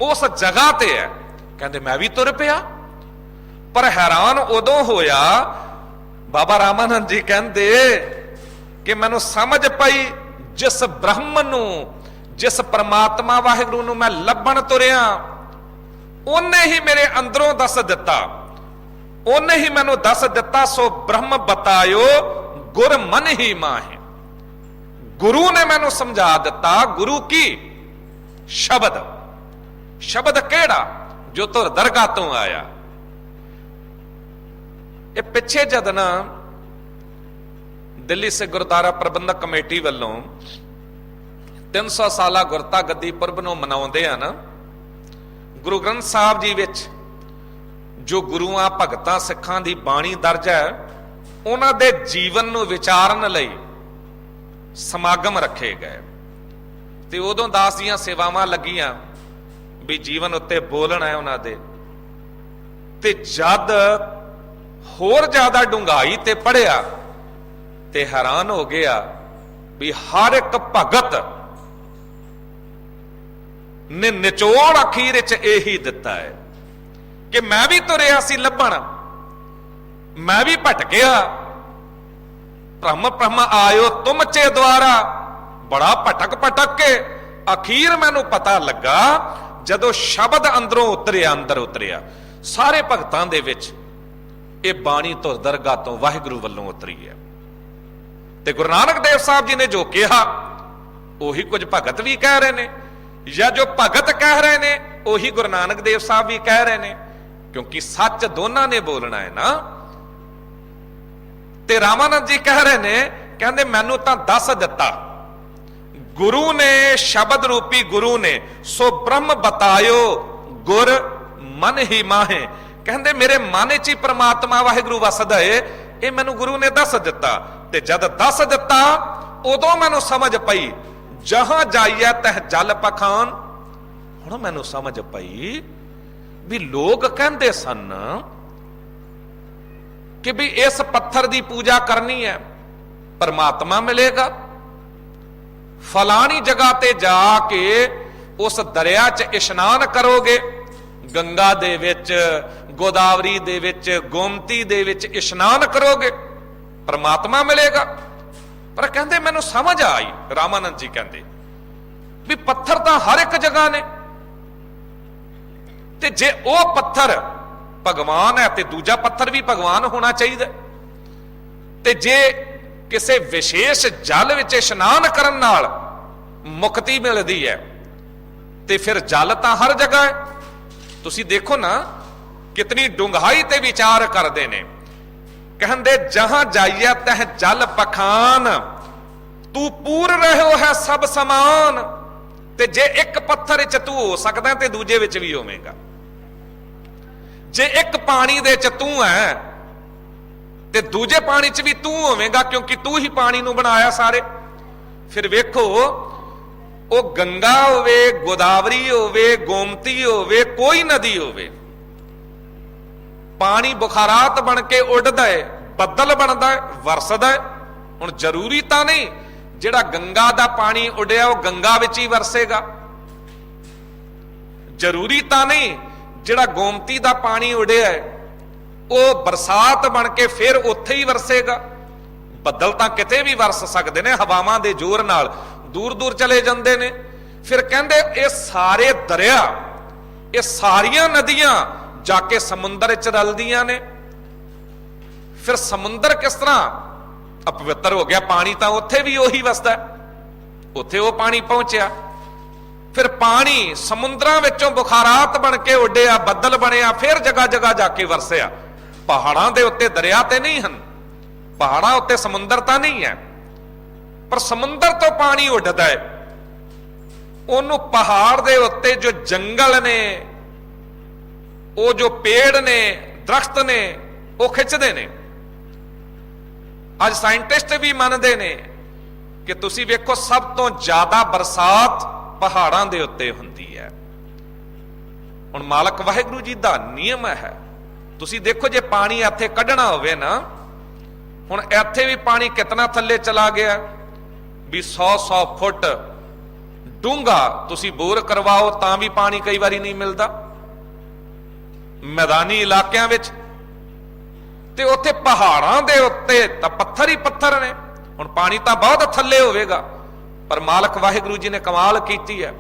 Speaker 1: ਉਸ ਜਗ੍ਹਾ ਤੇ ਹੈ। ਕਹਿੰਦੇ ਮੈਂ ਵੀ ਤੁਰ ਪਿਆ, ਪਰ ਹੈਰਾਨ ਉਦੋਂ ਹੋਇਆ, ਬਾਬਾ ਰਾਮਾਨੰਦ ਜੀ ਕਹਿੰਦੇ ਕਿ ਮੈਨੂੰ ਸਮਝ ਪਈ ਜਿਸ ਬ੍ਰਹਮ ਨੂੰ जिस परमात्मा वाहिगुरू नूं मैं लभण तुरिया ਉਹਨੇ ही मेरे अंदरों दस दिता, ਉਹਨੇ ही मैनू दस दिता। सो ब्रह्म बतायो गुर मन ही माहे। गुरु ने मैनू समझा दिता। गुरु की शब्द, शब्द केड़ा जो तुर दरगाह तो आया। ये पिछे जद ना दिल्ली से गुरुद्वारा प्रबंधक कमेटी वालों 300 साला गुरता गद्दी पुरब नूं मनाउंदे आ ना, गुरु ग्रंथ साहब जी विच जो गुरुआं भगतां सिखां दी बाणी दर्ज है, उन्हां दे जीवन नूं विचारन लई समागम रखे गए। ते उदों दास दीआं सेवावां लगियां भी जीवन उत्ते बोलना है उन्हां दे। ते जद होर ज्यादा डूंघाई ते पढ़िया ते हैरान हो गया भी हर एक भगत ने निचोड़ अखीर च यही दिता है कि मैं भी तुरिया सी लभण, मैं भी भटकिया। ब्रह्म ब्रह्म आयो तुम चे द्वारा, बड़ा भटक भटक के अखीर मैनू पता लगा जदों शब्द अंदरों उतरिया, अंदर उतरिया। सारे भगतां दे विच ये बाणी तो दरगाह तो वाहिगुरू वल्लों उतरी है। ते गुरु नानक देव साहब जी ने जो कहा उही कुछ भगत भी कह रहे ने, या जो भगत कह रहे ने उही गुरु नानक देव साहब भी कह रहे ने, क्योंकि सच दोनों ने बोलना है ना। ते रामानंद जी कह रहे ने, कहंदे मैनू तां दस दिता गुरु ने, शब्द रूपी गुरु ने। सो ब्रह्म बतायो गुर मन ही माहे। कहंदे मेरे मन च ही परमात्मा वाहिगुरू वसदा है, ये मैनू गुरु ने दस दिता। ते जद दस दिता उदों मैनू समझ पई, जहां जाइए तह जल पखान। हुण मैनू समझ पई भी लोग कहंदे सन कि भी इस पत्थर की पूजा करनी है परमात्मा मिलेगा। फलानी जगह ते जाके उस दरिया च इशनान करोगे, गंगा दे विच, गोदावरी दे विच, गोमती दे विच इशनान करोगे, परमात्मा मिलेगा। पर कहंदे मैनू समझ आई, रामानंद जी कहंदे भी पत्थर तां हर एक जगह ने, ते जे वो पत्थर भगवान है ते दूजा पत्थर भी भगवान होना चाहिए। ते जे किसी विशेष जल विच इशनान करन नाल मुक्ति मिलती है ते फिर जल तां हर जगह है। तुसी देखो ना कितनी डूंघाई ते विचार करते ने। कहंदे जहां जाइए तह जल पखान, तू पूर रहो है सब समान। ते जे एक पत्थर च तू हो सकदा ते दूजे विच भी होवेगा। जे एक पानी दे च तू है ते दूजे पानी च भी तू होवेगा, क्योंकि तू ही पानी नूं बनाया सारे। फिर वेखो वो गंगा होवे, गोदावरी होवे, गोमती होवे, कोई नदी होवे, पानी बुखारात बन के उड़दा है, बदल बनता है, वरसदा है। हुण जरूरी तां नहीं जिहड़ा गंगा दा पानी उड़िया वो गंगा विच ही वरसेगा, जरूरी तां नहीं जिहड़ा गोमती दा पानी उड़िया है वो बरसात बन के फिर उत्थे ही वरसेगा। बदल तां किते भी वरस सकदे ने, हवावां दे जोर नाल दूर दूर चले जांदे ने। फिर कहंदे ये सारे दरिया, ये सारियां नदियां जाके समुंदर च रलदियां ने। फिर समुंदर किस तरह अपवित्र हो गया, पानी तां उत्थे भी उही वसदा है, उत्थे वो पानी पहुंचया। फिर पानी समुद्रां विचों बुखारात बन के उड्डिया, बदल बनिया, फिर जगह जगह जाके वरसिया। पहाड़ां दे उत्ते दरिया ते नहीं हन, पहाड़ां उत्ते समुंदर तां नहीं है, पर समुंदर तो पानी उड्डदा है। ओनू पहाड़ दे उत्ते जो जंगल ने, वो जो पेड़ ने, दरख्त ने, वो खिंचदे ने। अज साइंटिस्ट भी मानते ने कि तुसी वेखो सब तो ज्यादा बरसात पहाड़ां दे उत्ते हुंदी है। हुण मालक वाहिगुरू जी दा नियम है, तुसी देखो जे पानी इत्थे कढना होवे ना, हुण इत्थे भी पानी कितना थल्ले चला गया भी 100-100 फुट डूंगा तुसी बोर करवाओ तां भी पानी कई बारी नहीं मिलता। मैदानी इलाकियां विच ते उत्थे पहाड़ां दे उत्ते तां पत्थर ही पत्थर ने। हुण पानी तां बहुत थल्ले होवेगा, पर मालक वाहिगुरु जी ने कमाल की है,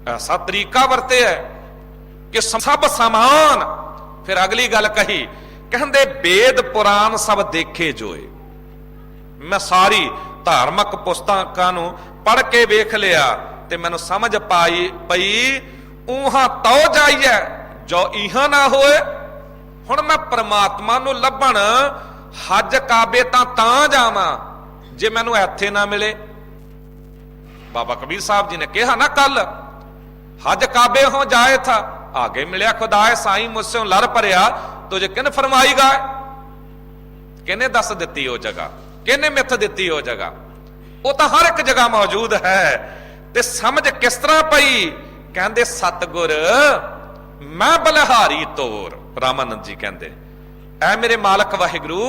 Speaker 1: ऐसा तरीका वरते है कि सब समान। फिर अगली गल कही, कहते वेद पुराण सब देखे जोए। मैं सारी धार्मिक पुस्तकां नूं पढ़ के वेख लिया ते मैनूं समझ पई ऊहां तो जाइए जो इहां ना होए। हुण मैं परमात्मा नूं लभण हज काबे तां जावां जे मैनूं इत्थे ना मिले। बाबा कबीर साहब जी ने कहा ना, कल हज काबे हो जाए था, आगे मिलिया खुदाए साईं मुझसे लर परया तुझे किन फरमाई गाए। किने दस दिती वो जगह, किने मिथ दिती वो जगह, वो तो हर एक जगह मौजूद है। ते समझ किस तरह पई, कहंदे सतगुर मैं बलिहारी तोर। रामानंद जी कहंदे ऐ मेरे मालक वाहिगुरु,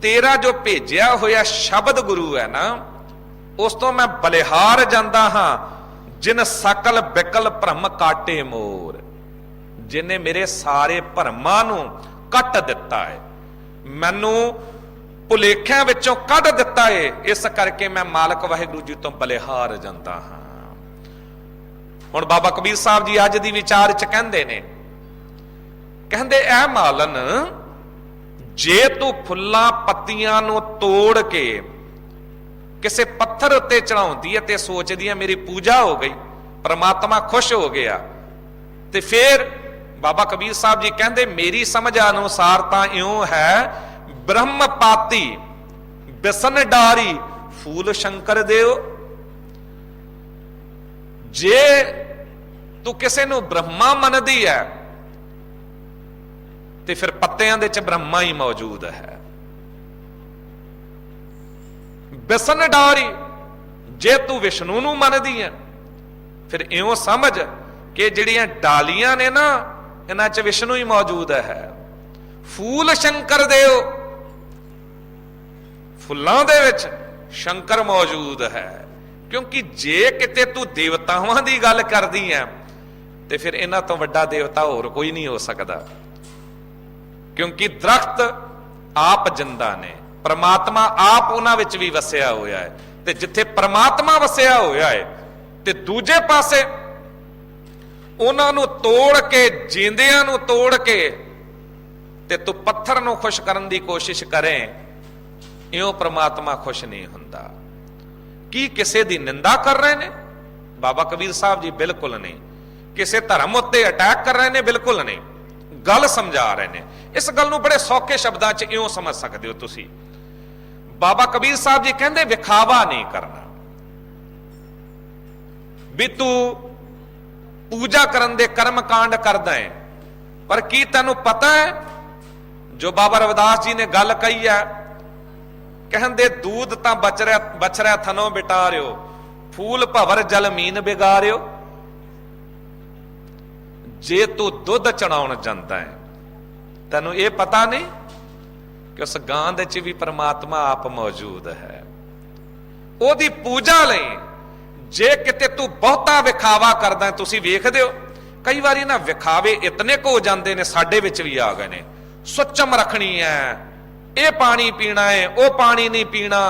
Speaker 1: तेरा जो भेजिया होया शब्द गुरु है ना, उस तो मैं बलिहार जांदा हां। जिन सकल बिकल भ्रम काटे मोर, जिन्हें मेरे सारे भरमां नूं कट दिता है, मैनू भुलेखिਆਂ विचों कढ दिता है। इस करके मैं मालक वाहिगुरु जी तो बलिहार जांदा हां। हुण बाबा कबीर साहब जी अज दी विचार च कहंदे ने, कहंदे ऐ मालन, जे तू फुल्लां पत्तियां नूं तोड़ के किसे पत्थर उत्ते चढ़ाउंदी है ते सोचदी है मेरी पूजा हो गई, परमात्मा खुश हो गया, ते फिर बाबा कबीर साहब जी कहंदे मेरी समझ अनुसार तां इउं है, ब्रह्म पाती बिसन डारी फूल शंकर देओ। जे तू किसे नूं ब्रह्मा मनदी है ते फिर पत्तियां दे च ब्रह्मा ही मौजूद है। बिसन डारी, जे तू विष्णु नूं मनदी है फिर इउं समझ कि जिहड़ियां डालियां ने ना, इन्हां च विष्णु ही मौजूद है। फूल शंकर देओ, फुल्लां दे विच शंकर मौजूद है। क्योंकि जे किते तू देवतावां दी गल करदी है ते फिर इन्हां तो वड्डा देवता होर कोई नहीं हो सकदा। क्योंकि दरख्त आप जिंदा ने, परमात्मा आप उन्हां विच भी वसिया होया है, ते जिथे परमात्मा वसिया होया है ते दूजे पासे उन्हां नूं तोड़ के, जींदियां नूं तोड़ के ते तू पत्थर नूं खुश करन दी कोशिश करें, इउं परमात्मा खुश नहीं हुंदा। की किसे दी निंदा कर रहे ने बाबा कबीर साहब जी? बिल्कुल नहीं। किसे धर्म उत्ते अटैक कर रहे ने? बिल्कुल नहीं। गल समझा रहे ने। इस गल नूं बड़े सौखे शब्दां च इउं समझ सकदे हो तुसीं। बाबा कबीर साहब जी कहंदे विखावा नहीं करना, भी तू पूजा करन दे कर्म कांड करदा है, पर की तैनूं पता है जो बाबा रविदास जी ने गल कही है, कहंदे दूध तां बछड़ा थनों बिटारियो, फूल भवर जल मीन बिगारियो। जे तू दुध चढ़ाउण जांदा है, तैनूं ये पता नहीं कि उस गां दे च भी परमात्मा आप मौजूद है। ओदी पूजा लई जे किते तू बहुता विखावा करदा है, तुसीं वेखदे हो कई वारी ना विखावे इतने को हो जाते ने, साडे विच भी आ गए ने। सुचम रखनी है, ये पानी पीना है, वो पानी नहीं पीना,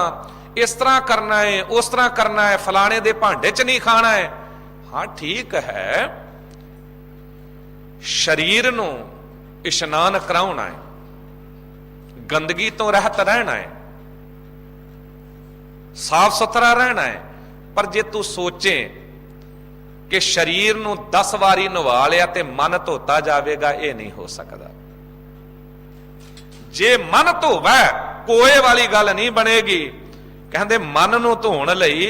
Speaker 1: इस तरह करना है, उस तरह करना है, फलाने दे भांडे च नहीं खाना है। हाँ ठीक है, शरीर नूं इशनान कराउणा है, गंदगी तो रहत रहना है, साफ सुथरा रहना है। पर जे तू सोचे कि शरीर नूं 10 वारी नवा लिया ते मन धोता जाएगा, यह नहीं हो सकता। जे मन धोवै कोए वाली गल नहीं बनेगी। कहंदे मन नूं धोण लई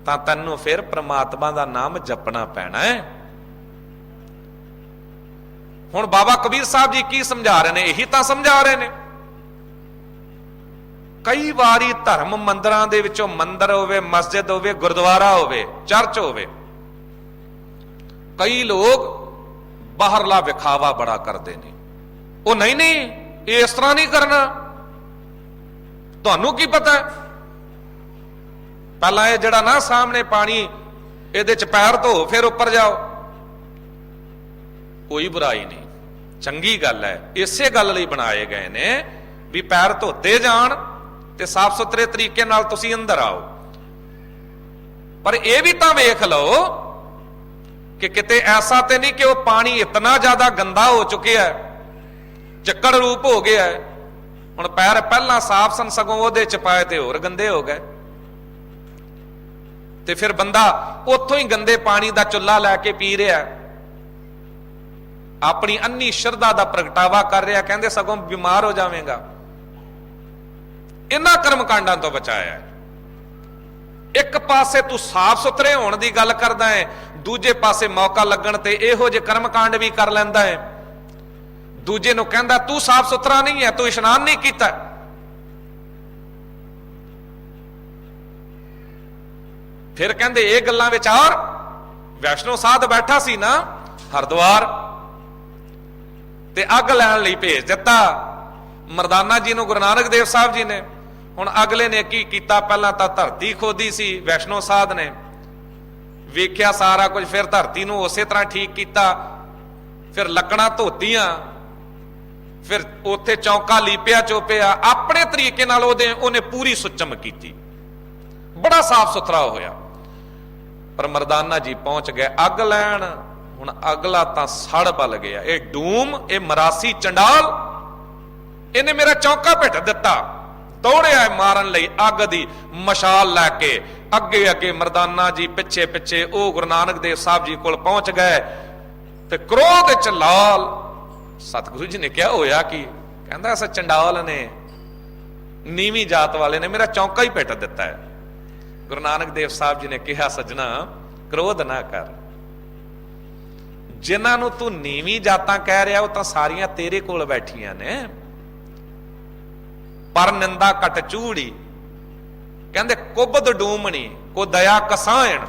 Speaker 1: तां तैनूं फिर परमात्मा दा नाम जपना पैना है। हुण बाबा कबीर साहब जी की समझा रहे ने? यही तां समझा रहे ने। कई वारी धर्म मंदिरां दे विचों, मंदिर होवे, मस्जिद होवे, गुरुद्वारा होवे, चर्च होवे, कई लोग बाहरला विखावा बड़ा करते ने। वो नहीं नहीं ये इस तरह नहीं करना, तुहानू की पता है, पहला ये जड़ा ना सामने पानी ये पैर धो फिर ऊपर जाओ। कोई बुराई नहीं, चंगी गल है। इसे गल लई बनाए गए ने भी पैर धोते जान ਤੇ ਸਾਫ਼ ਸੁਥਰੇ ਤਰੀਕੇ ਨਾਲ ਤੁਸੀਂ ਅੰਦਰ ਆਓ। ਪਰ ਇਹ ਵੀ ਤਾਂ ਵੇਖ ਲਓ ਕਿ ਕਿਤੇ ਐਸਾ ਤੇ ਨਹੀਂ ਕਿ ਉਹ ਪਾਣੀ ਇਤਨਾ ਜ਼ਿਆਦਾ ਗੰਦਾ ਹੋ ਚੁੱਕਿਆ, ਚੱਕੜ ਰੂਪ ਹੋ ਗਿਆ, ਹੁਣ ਪੈਰ ਪਹਿਲਾਂ ਸਾਫ਼ ਸਨ ਸਗੋਂ ਉਹਦੇ ਚ ਪਾਏ ਤੇ ਹੋਰ ਗੰਦੇ ਹੋ ਗਏ। ਤੇ ਫਿਰ ਬੰਦਾ ਉੱਥੋਂ ਹੀ ਗੰਦੇ ਪਾਣੀ ਦਾ ਚੁੱਲ੍ਹਾ ਲੈ ਕੇ ਪੀ ਰਿਹਾ, ਆਪਣੀ ਅੰਨੀ ਸ਼ਰਧਾ ਦਾ ਪ੍ਰਗਟਾਵਾ ਕਰ ਰਿਹਾ, ਕਹਿੰਦੇ ਸਗੋਂ ਬਿਮਾਰ ਹੋ ਜਾਵੇਗਾ। ਇਹਨਾਂ ਕਰਮਕਾਂਡਾਂ ਤੋਂ ਬਚਾਇਆ। ਇੱਕ ਪਾਸੇ ਤੂੰ ਸਾਫ਼ ਸੁਥਰੇ ਹੋਣ ਦੀ ਗੱਲ ਕਰਦਾ ਹੈ, ਦੂਜੇ ਪਾਸੇ ਮੌਕਾ ਲੱਗਣ ਤੇ ਇਹੋ ਜਿਹੇ ਕਰਮਕਾਂਡ ਵੀ ਕਰ ਲੈਂਦਾ ਹੈ। ਦੂਜੇ ਨੂੰ ਕਹਿੰਦਾ ਤੂੰ ਸਾਫ਼ ਸੁਥਰਾ ਨਹੀਂ ਹੈ, ਤੂੰ ਇਸ਼ਨਾਨ ਨਹੀਂ ਕੀਤਾ। ਫਿਰ ਕਹਿੰਦੇ ਇਹ ਗੱਲਾਂ ਵਿਚਾਰ, ਵੈਸ਼ਨੋ ਸਾਧ ਬੈਠਾ ਸੀ ਨਾ ਹਰਿਦੁਆਰ, ਤੇ ਅੱਗ ਲੈਣ ਲਈ ਭੇਜ ਦਿੱਤਾ ਮਰਦਾਨਾ ਜੀ ਨੂੰ ਗੁਰੂ ਨਾਨਕ ਦੇਵ ਸਾਹਿਬ ਜੀ ਨੇ। ਹੁਣ ਅਗਲੇ ਨੇ ਕੀ ਕੀਤਾ, ਪਹਿਲਾਂ ਤਾਂ ਧਰਤੀ ਖੋਦੀ ਸੀ ਵੈਸ਼ਨੋ ਸਾਧ ਨੇ, ਵੇਖਿਆ ਸਾਰਾ ਕੁਝ, ਫਿਰ ਧਰਤੀ ਨੂੰ ਉਸੇ ਤਰ੍ਹਾਂ ਠੀਕ ਕੀਤਾ, ਫਿਰ ਲੱਕੜਾਂ ਧੋਤੀਆਂ, ਫਿਰ ਉੱਥੇ ਚੌਂਕਾ ਲੀਪਿਆ ਚੋਪਿਆ, ਆਪਣੇ ਤਰੀਕੇ ਨਾਲ ਉਹਨੇ ਪੂਰੀ ਸੁੱਚਮ ਕੀਤੀ, ਬੜਾ ਸਾਫ਼ ਸੁਥਰਾ ਹੋਇਆ। ਪਰ ਮਰਦਾਨਾ ਜੀ ਪਹੁੰਚ ਗਏ ਅੱਗ ਲੈਣ। ਹੁਣ ਅਗਲਾ ਤਾਂ ਸੜ ਬਲ ਗਿਆ, ਇਹ ਡੂਮ, ਇਹ ਮਰਾਸੀ ਚੰਡਾਲ, ਇਹਨੇ ਮੇਰਾ ਚੌਂਕਾ ਭਿੱਟ ਦਿੱਤਾ। ਦੌੜਿਆ ਮਾਰਨ ਲਈ ਅੱਗ ਦੀ ਮਸ਼ਾਲ ਲੈ ਕੇ, ਅੱਗੇ ਅੱਗੇ ਮਰਦਾਨਾ ਜੀ ਪਿੱਛੇ ਪਿੱਛੇ। ਉਹ ਗੁਰੂ ਨਾਨਕ ਦੇਵ ਸਾਹਿਬ ਜੀ ਕੋਲ ਪਹੁੰਚ ਗਏ ਤੇ ਕ੍ਰੋਧ ਚ ਲਾਲ। ਸਤਿਗੁਰੂ ਜੀ ਨੇ ਕਿਹਾ ਹੋਇਆ ਕੀ? ਕਹਿੰਦਾ ਇਸ ਚੰਡਾਲ ਨੇ, ਨੀਵੀਂ ਜਾਤ ਵਾਲੇ ਨੇ ਮੇਰਾ ਚੌਂਕਾ ਹੀ ਭਿੱਟ ਦਿੱਤਾ ਹੈ। ਗੁਰੂ ਨਾਨਕ ਦੇਵ ਸਾਹਿਬ ਜੀ ਨੇ ਕਿਹਾ ਸੱਜਣਾ ਕ੍ਰੋਧ ਨਾ ਕਰ, ਜਿਨ੍ਹਾਂ ਨੂੰ ਤੂੰ ਨੀਵੀਂ ਜਾਤਾਂ ਕਹਿ ਰਿਹਾ ਉਹ ਤਾਂ ਸਾਰੀਆਂ ਤੇਰੇ ਕੋਲ ਬੈਠੀਆਂ ਨੇ। ਪਰ ਨਿੰਦਾ ਘਟ ਚੂੜੀ, ਕਹਿੰਦੇ ਕੁਬਦ ਡੂਮਣੀ ਕੋ ਦਇਆ ਕਸਾਇਣ,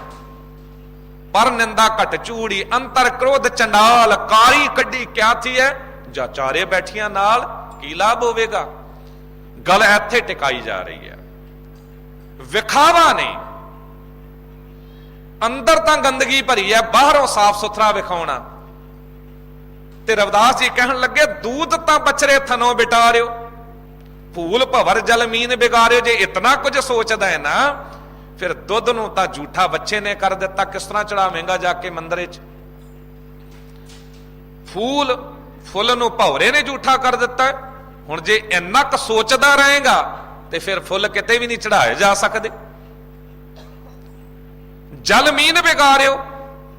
Speaker 1: ਪਰ ਨਿੰਦਾ ਘਟ ਚੂੜੀ ਅੰਤਰ ਕ੍ਰੋਧ ਚੰਡਾਲ, ਕਾਰੀ ਕੱਢੀ ਕਿਆ ਥੀ ਹੈ ਜਾਂ ਚਾਰੇ ਬੈਠੀਆਂ ਨਾਲ ਕੀ ਲਾਭ ਹੋਵੇਗਾ। ਗੱਲ ਇੱਥੇ ਟਿਕਾਈ ਜਾ ਰਹੀ ਹੈ, ਵਿਖਾਵਾ ਨਹੀਂ। ਅੰਦਰ ਤਾਂ ਗੰਦਗੀ ਭਰੀ ਹੈ, ਬਾਹਰੋਂ ਸਾਫ਼ ਸੁਥਰਾ ਵਿਖਾਉਣਾ। ਤੇ ਰਵਿਦਾਸ ਜੀ ਕਹਿਣ ਲੱਗੇ ਦੂਧ ਤਾਂ ਬਛਰੇ ਥਨੋਂ ਬਿਟਾ ਰਿਓ, ਫੂਲ ਭਵਰ ਜਲ ਮੀਨ ਬਿਗਾਰਿਓ। ਜੇ ਇਤਨਾ ਕੁਝ ਸੋਚਦਾ ਹੈ ਨਾ, ਫਿਰ ਦੁੱਧ ਨੂੰ ਤਾਂ ਝੂਠਾ ਬੱਚੇ ਨੇ ਕਰ ਦਿੱਤਾ, ਕਿਸ ਤਰ੍ਹਾਂ ਚੜਾਵੇਂਗਾ ਜਾ ਕੇ ਮੰਦਰ ਵਿੱਚ। ਫੁੱਲ ਨੂੰ ਭੌਰੇ ਨੇ ਝੂਠਾ ਕਰ ਦਿੱਤਾ। ਹੁਣ ਜੇ ਇੰਨਾ ਕੁ ਸੋਚਦਾ ਰਹੇਗਾ ਤੇ ਫਿਰ ਫੁੱਲ ਕਿਤੇ ਵੀ ਨਹੀਂ ਚੜਾਏ ਜਾ ਸਕਦੇ। ਜਲ ਮੀਨ ਬਿਗਾਰਿਓ,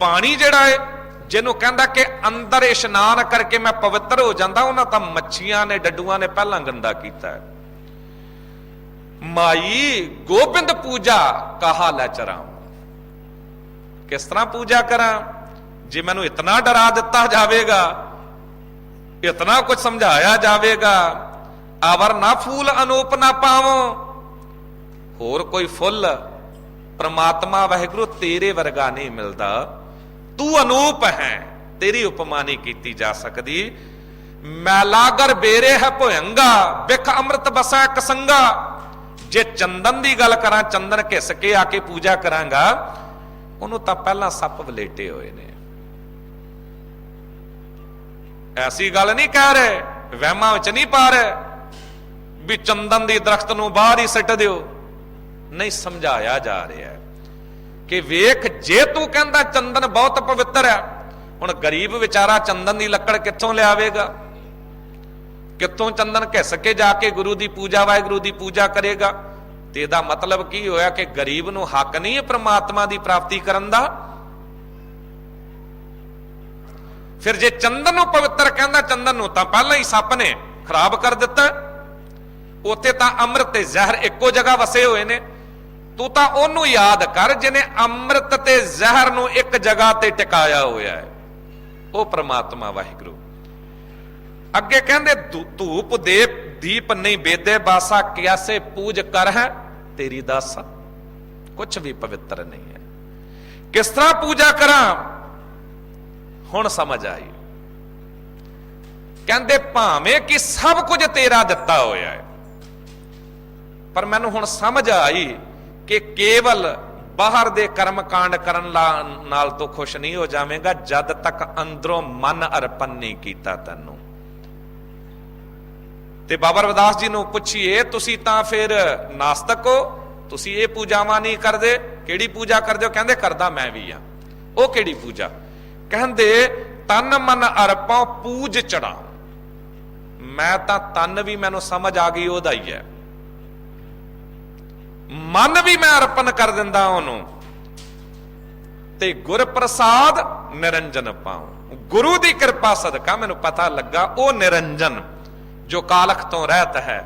Speaker 1: ਪਾਣੀ ਜਿਹੜਾ ਹੈ ਜਿਹਨੂੰ ਕਹਿੰਦਾ ਕਿ ਅੰਦਰ ਇਸ਼ਨਾਨ ਕਰਕੇ ਮੈਂ ਪਵਿੱਤਰ ਹੋ ਜਾਂਦਾ, ਉਹਨਾਂ ਤਾਂ ਮੱਛੀਆਂ ਨੇ ਡੱਡੂਆਂ ਨੇ ਪਹਿਲਾਂ ਗੰਦਾ ਕੀਤਾ ਹੈ। ਮਾਈ ਗੋਬਿੰਦ ਪੂਜਾ ਕਹਾ ਲੈ ਚਰਾਂ, ਕਿਸ ਤਰ੍ਹਾਂ ਪੂਜਾ ਕਰਾਂ ਜੇ ਮੈਨੂੰ ਇਤਨਾ ਡਰਾ ਦਿੱਤਾ ਜਾਵੇਗਾ, ਇਤਨਾ ਕੁਝ ਸਮਝਾਇਆ ਜਾਵੇਗਾ। ਆਵਰ ਨਾ ਫੂਲ ਅਨੂਪ ਨਾ ਪਾਵੋ, ਹੋਰ ਕੋਈ ਫੁੱਲ ਪ੍ਰਮਾਤਮਾ ਵਾਹਿਗੁਰੂ ਤੇਰੇ ਵਰਗਾ ਨਹੀਂ ਮਿਲਦਾ, ਤੂੰ ਅਨੂਪ ਹੈ, ਤੇਰੀ ਉਪਮਾ ਨਹੀਂ ਕੀਤੀ ਜਾ ਸਕਦੀ। ਮੈਲਾਗਰ ਬੇਰੇ ਹੈ ਭੁਯੰਗਾ, ਬਿਖ ਅੰਮ੍ਰਿਤ ਬਸਾ ਕਸੰਗਾ। ਜੇ ਚੰਦਨ ਦੀ ਗੱਲ ਕਰਾਂ, ਚੰਦਨ ਘਿਸ ਕੇ ਆ ਕੇ ਪੂਜਾ ਕਰਾਂਗਾ, ਉਹਨੂੰ ਤਾਂ ਪਹਿਲਾਂ ਸੱਪ ਵਲੇਟੇ ਹੋਏ ਨੇ। ਐਸੀ ਗੱਲ ਨਹੀਂ ਕਹਿ ਰਹੇ, ਵਹਿਮਾਂ ਵਿੱਚ ਨਹੀਂ ਪਾ ਰਹੇ ਵੀ ਚੰਦਨ ਦੀ ਦਰਖਤ ਨੂੰ ਬਾਹਰ ਹੀ ਸਿੱਟ ਦਿਓ। ਨਹੀਂ, ਸਮਝਾਇਆ ਜਾ ਰਿਹਾ ਹੈ ਕਿ ਵੇਖ, ਜੇ ਤੂੰ ਕਹਿੰਦਾ ਚੰਦਨ ਬਹੁਤ ਪਵਿੱਤਰ ਹੈ, ਹੁਣ ਗਰੀਬ ਵਿਚਾਰਾ ਚੰਦਨ ਦੀ ਲੱਕੜ ਕਿੱਥੋਂ ਲਿਆਵੇਗਾ? ਕਿੱਥੋਂ ਚੰਦਨ ਘਿਸ ਕੇ ਜਾ ਕੇ ਗੁਰੂ ਦੀ ਪੂਜਾ, ਵਾਹਿਗੁਰੂ ਦੀ ਪੂਜਾ ਕਰੇਗਾ? ਤੇ ਇਹਦਾ ਮਤਲਬ ਕੀ ਹੋਇਆ ਕਿ ਗਰੀਬ ਨੂੰ ਹੱਕ ਨਹੀਂ ਹੈ ਪ੍ਰਮਾਤਮਾ ਦੀ ਪ੍ਰਾਪਤੀ ਕਰਨ ਦਾ। ਫਿਰ ਜੇ ਚੰਦਨ ਨੂੰ ਪਵਿੱਤਰ ਕਹਿੰਦਾ, ਚੰਦਨ ਨੂੰ ਤਾਂ ਪਹਿਲਾਂ ਹੀ ਸੱਪ ਨੇ ਖਰਾਬ ਕਰ ਦਿੱਤਾ। ਉੱਥੇ ਤਾਂ ਅੰਮ੍ਰਿਤ ਤੇ ਜ਼ਹਿਰ ਇੱਕੋ ਜਗ੍ਹਾ ਵਸੇ ਹੋਏ ਨੇ। ਤੂੰ ਤਾਂ ਉਹਨੂੰ ਯਾਦ ਕਰ ਜਿਹਨੇ ਅੰਮ੍ਰਿਤ ਤੇ ਜ਼ਹਿਰ ਨੂੰ ਇੱਕ ਜਗ੍ਹਾ ਤੇ ਟਿਕਾਇਆ ਹੋਇਆ ਹੈ, ਉਹ ਪ੍ਰਮਾਤਮਾ ਵਾਹਿਗੁਰੂ। ਅੱਗੇ ਕਹਿੰਦੇ ਧੂਪ ਦੇ ਦੀਪ ਨਹੀਂ ਬੇਦੇ ਬਾਸਾ, ਕਿਆਸੇ ਪੂਜ ਕਰ ਹੈ ਤੇਰੀ ਦਾਸਾ। ਕੁਛ ਵੀ ਪਵਿੱਤਰ ਨਹੀਂ ਹੈ, ਕਿਸ ਤਰ੍ਹਾਂ ਪੂਜਾ ਕਰਾਂ? ਹੁਣ ਸਮਝ ਆਈ। ਕਹਿੰਦੇ ਭਾਵੇਂ ਕਿ ਸਭ ਕੁਝ ਤੇਰਾ ਦਿੱਤਾ ਹੋਇਆ ਹੈ, ਪਰ ਮੈਨੂੰ ਹੁਣ ਸਮਝ ਆਈ ਕਿ ਕੇਵਲ ਬਾਹਰ ਦੇ ਕਰਮ ਕਾਂਡ ਕਰਨ ਨਾਲ ਤੋਂ ਖੁਸ਼ ਨਹੀਂ ਹੋ ਜਾਵੇਂਗਾ ਜਦ ਤੱਕ ਅੰਦਰੋਂ ਮਨ ਅਰਪਣ ਨਹੀਂ ਕੀਤਾ ਤੈਨੂੰ। ਤੇ ਬਾਬਾ ਰਵਿਦਾਸ ਜੀ ਨੂੰ ਪੁੱਛੀਏ, ਤੁਸੀਂ ਤਾਂ ਫਿਰ ਨਾਸਤਕ ਹੋ, ਤੁਸੀਂ ਇਹ ਪੂਜਾਵਾਂ ਨਹੀਂ ਕਰਦੇ, ਕਿਹੜੀ ਪੂਜਾ ਕਰਦੇ ਹੋ? ਕਹਿੰਦੇ ਕਰਦਾ ਮੈਂ ਵੀ ਆ। ਉਹ ਕਿਹੜੀ ਪੂਜਾ? ਕਹਿੰਦੇ ਤਨ ਮਨ ਅਰਪਾਂ ਪੂਜ ਚੜਾ। ਮੈਂ ਤਾਂ ਤਨ ਵੀ ਮੈਨੂੰ ਸਮਝ ਆ ਗਈ ਉਹਦਾ ਹੀ ਹੈ, ਮਨ ਵੀ ਮੈਂ ਅਰਪਣ ਕਰ ਦਿੰਦਾ ਉਹਨੂੰ, ਤੇ ਗੁਰ ਪ੍ਰਸਾਦ ਨਿਰੰਜਨ ਪਾਉ। ਗੁਰੂ ਦੀ ਕਿਰਪਾ ਸਦਕਾ ਮੈਨੂੰ ਪਤਾ ਲੱਗਾ ਉਹ ਨਿਰੰਜਨ ਜੋ ਕਾਲਖ ਤੋਂ ਰਹਿਤ ਹੈ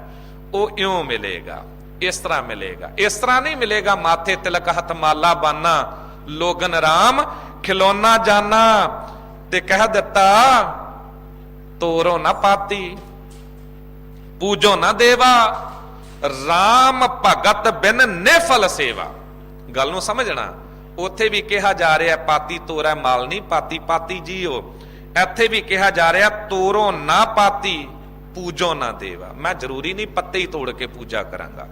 Speaker 1: ਉਹ ਇਉਂ ਮਿਲੇਗਾ, ਇਸ ਤਰ੍ਹਾਂ ਮਿਲੇਗਾ। ਇਸ ਤਰ੍ਹਾਂ ਨਹੀਂ ਮਿਲੇਗਾ ਮਾਥੇ ਤਿਲਕ ਹੱਥ ਮਾਲਾ ਬਾਨਾ, ਲੋਗਨ ਰਾਮ ਖਿਲੌਨਾ ਜਾਨਾ, ਤੇ ਕਹਿ ਦਿੱਤਾ ਤੋਰੋ ਨਾ ਪਾਤੀ ਪੂਜੋ ਨਾ ਦੇਵਾ, ਰਾਮ ਭਗਤ ਬਿਨ ਨਿਫਲ ਸੇਵਾ। ਗੱਲ ਨੂੰ ਸਮਝਣਾ, ਉੱਥੇ ਵੀ ਕਿਹਾ ਜਾ ਰਿਹਾ ਪਾਤੀ ਤੋਰਾ ਮਾਲ ਨਹੀਂ, ਪਾਤੀ ਪਾਤੀ ਜੀਓ। ਇੱਥੇ ਵੀ ਕਿਹਾ ਜਾ ਰਿਹਾ ਤੋਰੋ ਨਾ ਪਾਤੀ ਪੂਜੋ ਨਾ ਦੇਵਾ। ਮੈਂ ਜ਼ਰੂਰੀ ਨਹੀਂ ਪੱਤੇ ਹੀ ਤੋੜ ਕੇ ਪੂਜਾ ਕਰਾਂਗਾ,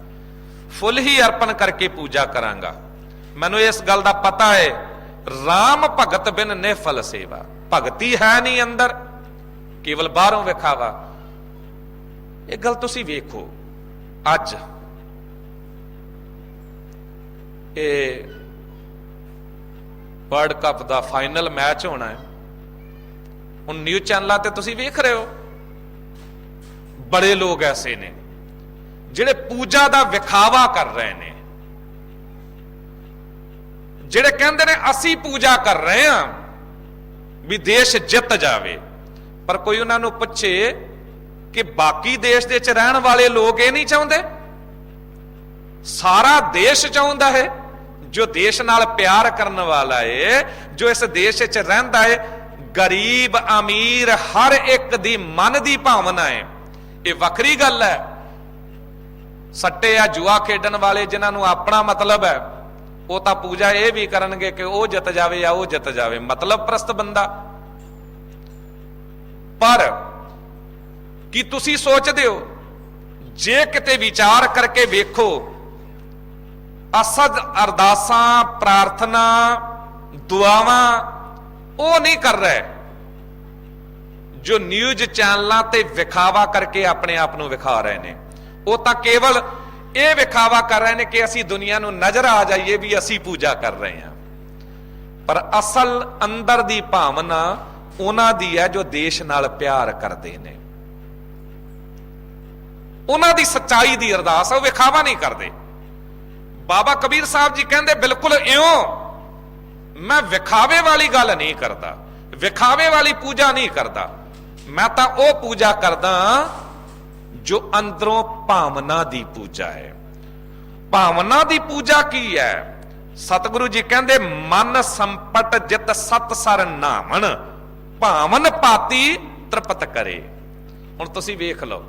Speaker 1: ਫੁੱਲ ਹੀ ਅਰਪਣ ਕਰਕੇ ਪੂਜਾ ਕਰਾਂਗਾ। ਮੈਨੂੰ ਇਸ ਗੱਲ ਦਾ ਪਤਾ ਹੈ, ਰਾਮ ਭਗਤ ਬਿਨ ਨਿਫਲ ਸੇਵਾ। ਭਗਤੀ ਹੈ ਨਹੀਂ ਅੰਦਰ, ਕੇਵਲ ਬਾਹਰੋਂ ਵਿਖਾਵਾ। ਇਹ ਗੱਲ ਤੁਸੀਂ ਵੇਖੋ, ਅੱਜ ਇਹ ਵਰਲਡ ਕੱਪ ਦਾ ਫਾਈਨਲ ਮੈਚ ਹੋਣਾ ਹੈ, ਹੁਣ ਨਿਊਜ਼ ਚੈਨਲਾਂ ਤੇ ਤੁਸੀਂ ਵੇਖ ਰਹੇ ਹੋ, ਬੜੇ ਲੋਕ ਐਸੇ ਨੇ ਜਿਹੜੇ ਪੂਜਾ ਦਾ ਵਿਖਾਵਾ ਕਰ ਰਹੇ ਨੇ, ਜਿਹੜੇ ਕਹਿੰਦੇ ਨੇ ਅਸੀਂ ਪੂਜਾ ਕਰ ਰਹੇ ਹਾਂ ਵੀ ਦੇਸ਼ ਜਿੱਤ ਜਾਵੇ। ਪਰ ਕੋਈ ਉਹਨਾਂ ਨੂੰ ਪੁੱਛੇ ਕਿ ਬਾਕੀ ਦੇਸ਼ ਦੇ ਵਿੱਚ ਰਹਿਣ ਵਾਲੇ ਲੋਕ ਇਹ ਨਹੀਂ ਚਾਹੁੰਦੇ? ਸਾਰਾ ਦੇਸ਼ ਚਾਹੁੰਦਾ ਹੈ, ਜੋ ਦੇਸ਼ ਨਾਲ ਪਿਆਰ ਕਰਨ ਵਾਲਾ ਹੈ, ਜੋ ਇਸ ਦੇਸ਼ ਵਿੱਚ ਰਹਿੰਦਾ ਹੈ, ਗਰੀਬ ਅਮੀਰ ਹਰ ਇੱਕ ਦੀ ਮਨ ਦੀ ਭਾਵਨਾ ਹੈ। ਇਹ ਵੱਖਰੀ ਗੱਲ ਹੈ, ਸੱਟੇ ਆ ਜੂਆ ਖੇਡਣ ਵਾਲੇ ਜਿਨ੍ਹਾਂ ਨੂੰ ਆਪਣਾ ਮਤਲਬ ਹੈ, ਉਹ ਤਾਂ ਪੂਜਾ ਇਹ ਵੀ ਕਰਨਗੇ ਕਿ ਉਹ ਜਿੱਤ ਜਾਵੇ ਜਾਂ ਉਹ ਜਿੱਤ ਜਾਵੇ, ਮਤਲਬ ਪ੍ਰਸਤ ਬੰਦਾ। ਪਰ ਕੀ ਤੁਸੀਂ ਸੋਚਦੇ ਹੋ, ਜੇ ਕਿਤੇ ਵਿਚਾਰ ਕਰਕੇ ਵੇਖੋ, ਅਸਦ ਅਰਦਾਸਾਂ ਪ੍ਰਾਰਥਨਾ ਦੁਆਵਾਂ ਉਹ ਨਹੀਂ ਕਰ ਰਹੇ ਜੋ ਨਿਊਜ਼ ਚੈਨਲਾਂ ਤੇ ਵਿਖਾਵਾ ਕਰਕੇ ਆਪਣੇ ਆਪ ਨੂੰ ਵਿਖਾ ਰਹੇ ਨੇ। ਉਹ ਤਾਂ ਕੇਵਲ ਇਹ ਵਿਖਾਵਾ ਕਰ ਰਹੇ ਨੇ ਕਿ ਅਸੀਂ ਦੁਨੀਆ ਨੂੰ ਨਜ਼ਰ ਆ ਜਾਈਏ ਵੀ ਅਸੀਂ ਪੂਜਾ ਕਰ ਰਹੇ ਹਾਂ, ਪਰ ਅਸਲ ਅੰਦਰ ਦੀ ਭਾਵਨਾ ਉਹਨਾਂ ਦੀ ਹੈ ਜੋ ਦੇਸ਼ ਨਾਲ ਪਿਆਰ ਕਰਦੇ ਨੇ। ਉਹਨਾਂ ਦੀ ਸੱਚਾਈ ਦੀ ਅਰਦਾਸ, ਉਹ ਵਿਖਾਵਾ ਨਹੀਂ ਕਰਦੇ। ਬਾਬਾ ਕਬੀਰ ਸਾਹਿਬ ਜੀ ਕਹਿੰਦੇ ਬਿਲਕੁਲ ਇਉਂ, ਮੈਂ ਵਿਖਾਵੇ ਵਾਲੀ ਗੱਲ ਨਹੀਂ ਕਰਦਾ, ਵਿਖਾਵੇ ਵਾਲੀ ਪੂਜਾ ਨਹੀਂ ਕਰਦਾ, ਮੈਂ ਤਾਂ ਉਹ ਪੂਜਾ ਕਰਦਾ ਜੋ ਅੰਦਰੋਂ ਭਾਵਨਾ ਦੀ ਪੂਜਾ ਹੈ। ਭਾਵਨਾ ਦੀ ਪੂਜਾ ਕੀ ਹੈ? ਸਤਿਗੁਰੂ ਜੀ ਕਹਿੰਦੇ ਮਨ ਸੰਪਟ ਜਿਤ ਸਤ ਸਰ ਨਾਮਣ, ਭਾਵਨ ਪਾਤੀ ਤ੍ਰਿਪਤ ਕਰੇ। ਹੁਣ ਤੁਸੀਂ ਵੇਖ ਲਓ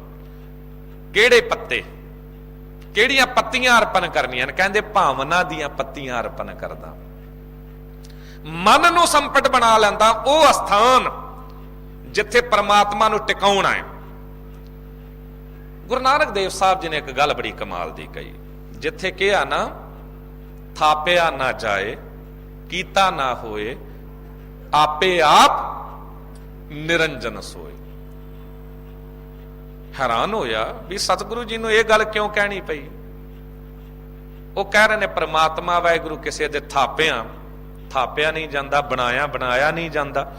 Speaker 1: ਕਿਹੜੇ ਪੱਤੇ, ਕਿਹੜੀਆਂ ਪੱਤੀਆਂ ਅਰਪਣ ਕਰਨੀਆਂ ਨੇ? ਕਹਿੰਦੇ ਭਾਵਨਾ ਦੀਆਂ ਪੱਤੀਆਂ ਅਰਪਣ ਕਰਦਾ। ਮਨ ਨੂੰ ਸੰਪਟ ਬਣਾ ਲੈਂਦਾ ਉਹ ਅਸਥਾਨ ਜਿੱਥੇ ਪਰਮਾਤਮਾ ਨੂੰ ਟਿਕਾਉਣਾ ਹੈ। ਗੁਰੂ ਨਾਨਕ ਦੇਵ ਸਾਹਿਬ ਜੀ ਨੇ ਇੱਕ ਗੱਲ ਬੜੀ ਕਮਾਲ ਦੀ ਕਹੀ, ਜਿੱਥੇ ਕਿਹਾ ਨਾ ਥਾਪਿਆ ਨਾ ਜਾਏ ਕੀਤਾ ਨਾ ਹੋਏ, ਆਪੇ ਆਪ ਨਿਰੰਜਨ ਸੋਏ। ਹੈਰਾਨ ਹੋਇਆ ਵੀ ਸਤਿਗੁਰੂ ਜੀ ਨੂੰ ਇਹ ਗੱਲ ਕਿਉਂ ਕਹਿਣੀ ਪਈ। ਉਹ ਕਹਿ ਰਹੇ ਨੇ ਪ੍ਰਮਾਤਮਾ ਵਾਹਿਗੁਰੂ ਕਿਸੇ ਦੇ ਥਾਪਿਆ ਨਹੀਂ ਜਾਂਦਾ, ਬਣਾਇਆ ਨਹੀਂ ਜਾਂਦਾ,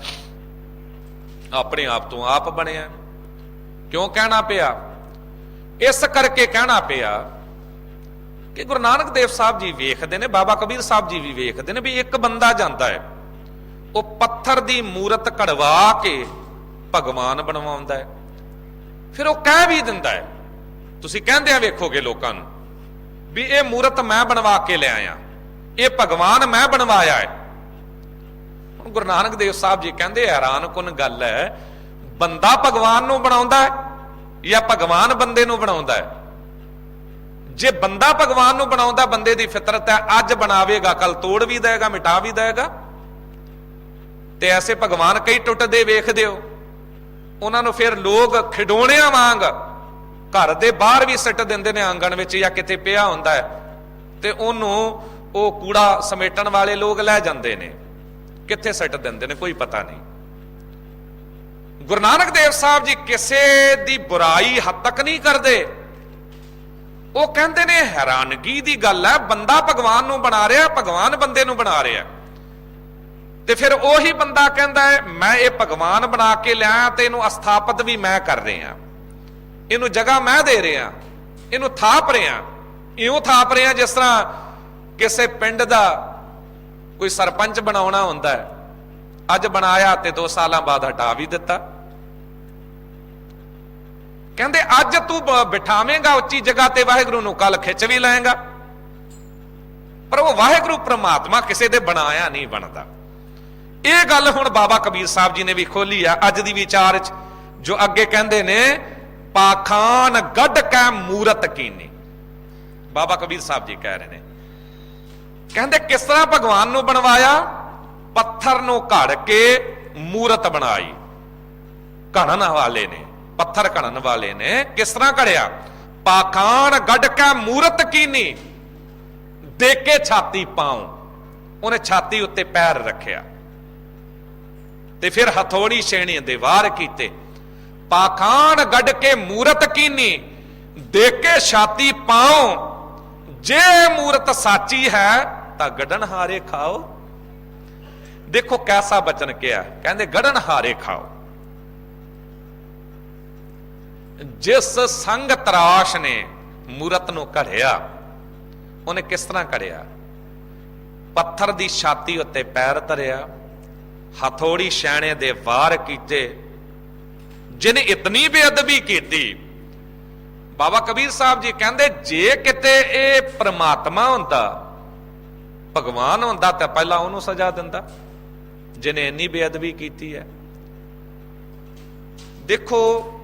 Speaker 1: ਆਪਣੇ ਆਪ ਤੋਂ ਆਪ ਬਣਿਆ। ਕਿਉਂ ਕਹਿਣਾ ਪਿਆ? ਇਸ ਕਰਕੇ ਕਹਿਣਾ ਪਿਆ ਕਿ ਗੁਰੂ ਨਾਨਕ ਦੇਵ ਸਾਹਿਬ ਜੀ ਵੇਖਦੇ ਨੇ, ਬਾਬਾ ਕਬੀਰ ਸਾਹਿਬ ਜੀ ਵੀ ਵੇਖਦੇ ਨੇ ਵੀ ਇੱਕ ਬੰਦਾ ਜਾਂਦਾ ਹੈ, ਉਹ ਪੱਥਰ ਦੀ ਮੂਰਤ ਕਢਵਾ ਕੇ ਭਗਵਾਨ ਬਣਵਾਉਂਦਾ ਹੈ, ਫਿਰ ਉਹ ਕਹਿ ਵੀ ਦਿੰਦਾ ਹੈ, ਤੁਸੀਂ ਕਹਿੰਦੇ ਆ ਵੇਖੋਗੇ ਲੋਕਾਂ ਨੂੰ ਵੀ ਇਹ ਮੂਰਤ ਮੈਂ ਬਣਵਾ ਕੇ ਲਿਆਇਆ, ਇਹ ਭਗਵਾਨ ਮੈਂ ਬਣਵਾਇਆ ਹੈ। ਹੁਣ ਗੁਰੂ ਨਾਨਕ ਦੇਵ ਸਾਹਿਬ ਜੀ ਕਹਿੰਦੇ ਹੈਰਾਨਕੁਨ ਗੱਲ ਹੈ, ਬੰਦਾ ਭਗਵਾਨ ਨੂੰ ਬਣਾਉਂਦਾ ਹੈ ਜਾਂ ਭਗਵਾਨ ਬੰਦੇ ਨੂੰ ਬਣਾਉਂਦਾ ਹੈ? ਜੇ ਬੰਦਾ ਭਗਵਾਨ ਨੂੰ ਬਣਾਉਂਦਾ, ਬੰਦੇ ਦੀ ਫਿਤਰਤ ਹੈ, ਅੱਜ ਬਣਾਵੇਗਾ ਕੱਲ ਤੋੜ ਵੀ ਦੇਗਾ, ਮਿਟਾ ਵੀ ਦੇਗਾ। ਤੇ ਐਸੇ ਭਗਵਾਨ ਕਈ ਟੁੱਟਦੇ ਵੇਖਦੇ ਹੋ, ਉਹਨਾਂ ਨੂੰ ਫਿਰ ਲੋਕ ਖਿਡੌਣਿਆਂ ਵਾਂਗ ਘਰ ਦੇ ਬਾਹਰ ਵੀ ਸਿੱਟ ਦਿੰਦੇ ਨੇ, ਆਂਗਣ ਵਿੱਚ ਜਾਂ ਕਿਤੇ ਪਿਆ ਹੁੰਦਾ ਹੈ, ਤੇ ਉਹਨੂੰ ਉਹ ਕੂੜਾ ਸਮੇਟਣ ਵਾਲੇ ਲੋਕ ਲੈ ਜਾਂਦੇ ਨੇ, ਕਿੱਥੇ ਸਿੱਟ ਦਿੰਦੇ ਨੇ ਕੋਈ ਪਤਾ ਨਹੀਂ। ਗੁਰੂ ਨਾਨਕ ਦੇਵ ਸਾਹਿਬ ਜੀ ਕਿਸੇ ਦੀ ਬੁਰਾਈ ਹੱਦ ਤੱਕ ਨਹੀਂ ਕਰਦੇ। ਉਹ ਕਹਿੰਦੇ ਨੇ ਹੈਰਾਨਗੀ ਦੀ ਗੱਲ ਹੈ, ਬੰਦਾ ਭਗਵਾਨ ਨੂੰ ਬਣਾ ਰਿਹਾ, ਭਗਵਾਨ ਬੰਦੇ ਨੂੰ ਬਣਾ ਰਿਹਾ, ਤੇ ਫਿਰ ਉਹੀ ਬੰਦਾ ਕਹਿੰਦਾ ਹੈ ਮੈਂ ਇਹ ਭਗਵਾਨ ਬਣਾ ਕੇ ਲਿਆ ਤੇ ਇਹਨੂੰ ਅਸਥਾਪਿਤ ਵੀ ਮੈਂ ਕਰ ਰਿਹਾ, ਇਹਨੂੰ ਜਗ੍ਹਾ ਮੈਂ ਦੇ ਰਿਹਾ, ਇਹਨੂੰ ਥਾਪ ਰਿਹਾ। ਇਉਂ ਥਾਪ ਰਿਹਾ ਜਿਸ ਤਰ੍ਹਾਂ ਕਿਸੇ ਪਿੰਡ ਦਾ ਕੋਈ ਸਰਪੰਚ ਬਣਾਉਣਾ ਹੁੰਦਾ ਹੈ, ਅੱਜ ਬਣਾਇਆ ਤੇ 2 ਸਾਲਾਂ ਬਾਅਦ ਹਟਾ ਵੀ ਦਿੱਤਾ। ਕਹਿੰਦੇ ਅੱਜ ਤੂੰ ਬਿਠਾਵੇਂਗਾ ਉੱਚੀ ਜਗ੍ਹਾ ਤੇ ਵਾਹਿਗੁਰੂ ਨੂੰ, ਕੱਲ ਖਿੱਚ ਵੀ ਲਾਏਗਾ। ਪਰ ਉਹ ਵਾਹਿਗੁਰੂ ਪ੍ਰਮਾਤਮਾ ਕਿਸੇ ਦੇ ਬਣਾਇਆ ਨਹੀਂ ਬਣਦਾ। ਇਹ ਗੱਲ ਹੁਣ ਬਾਬਾ ਕਬੀਰ ਸਾਹਿਬ ਜੀ ਨੇ ਵੀ ਖੋਲੀ ਆ ਅੱਜ ਦੀ ਵਿਚਾਰ ਚ, ਜੋ ਅੱਗੇ ਕਹਿੰਦੇ ਨੇ ਪਾਖਾਨ ਗੱਡ ਕੈ ਮੂਰਤ ਕੀਨੀ। ਬਾਬਾ ਕਬੀਰ ਸਾਹਿਬ ਜੀ ਕਹਿ ਰਹੇ ਨੇ, ਕਹਿੰਦੇ ਕਿਸ ਤਰ੍ਹਾਂ ਭਗਵਾਨ ਨੂੰ ਬਣਵਾਇਆ, ਪੱਥਰ ਨੂੰ ਘੜ ਕੇ ਮੂਰਤ ਬਣਾਈ। ਘੜਨ ਵਾਲੇ ਨੇ, ਪੱਥਰ ਘੜਨ ਵਾਲੇ ਨੇ ਕਿਸ ਤਰ੍ਹਾਂ ਘੜਿਆ, ਪਾਖਾਨ ਗੱਡ ਕੈ ਮੂਰਤ ਕੀਨੀ, ਦੇ ਕੇ ਛਾਤੀ ਪਾਉ। ਉਹਨੇ ਛਾਤੀ ਉੱਤੇ ਪੈਰ ਰੱਖਿਆ ਤੇ ਫਿਰ ਹਥੌੜੀ ਛੇਣੀ ਦੇ ਵਾਰ ਕੀਤੇ। ਪਾਖਾਨ ਗੱਡ ਕੇ ਮੂਰਤ ਕੀਨੀ, ਦੇ ਕੇ ਛਾਤੀ ਪਾਉ। ਜੇ ਮੂਰਤ ਸਾਚੀ ਹੈ ਤਾਂ ਗੜਨ ਹਾਰੇ ਖਾਓ। ਦੇਖੋ ਕੈਸਾ ਬਚਨ ਕਿਹਾ, ਕਹਿੰਦੇ ਗੜਨ ਹਾਰੇ ਖਾਓ। ਜਿਸ ਸੰਗ ਤਰਾਸ਼ ਨੇ ਮੂਰਤ ਨੂੰ ਘੜਿਆ, ਉਹਨੇ ਕਿਸ ਤਰ੍ਹਾਂ ਘੜਿਆ, ਪੱਥਰ ਦੀ ਛਾਤੀ ਉੱਤੇ ਪੈਰ ਧਰਿਆ, ਹਥੌੜੀ ਛੈਣੇ ਦੇ ਵਾਰ ਕੀਤੇ। ਜਿਹਨੇ ਇਤਨੀ ਬੇਅਦਬੀ ਕੀਤੀ, ਬਾਬਾ ਕਬੀਰ ਸਾਹਿਬ ਜੀ ਕਹਿੰਦੇ ਜੇ ਕਿਤੇ ਇਹ ਪ੍ਰਮਾਤਮਾ ਹੁੰਦਾ, ਭਗਵਾਨ ਹੁੰਦਾ ਤਾਂ ਪਹਿਲਾਂ ਉਹਨੂੰ ਸਜ਼ਾ ਦਿੰਦਾ, ਜਿਹਨੇ ਇੰਨੀ ਬੇਅਦਬੀ ਕੀਤੀ ਹੈ। ਦੇਖੋ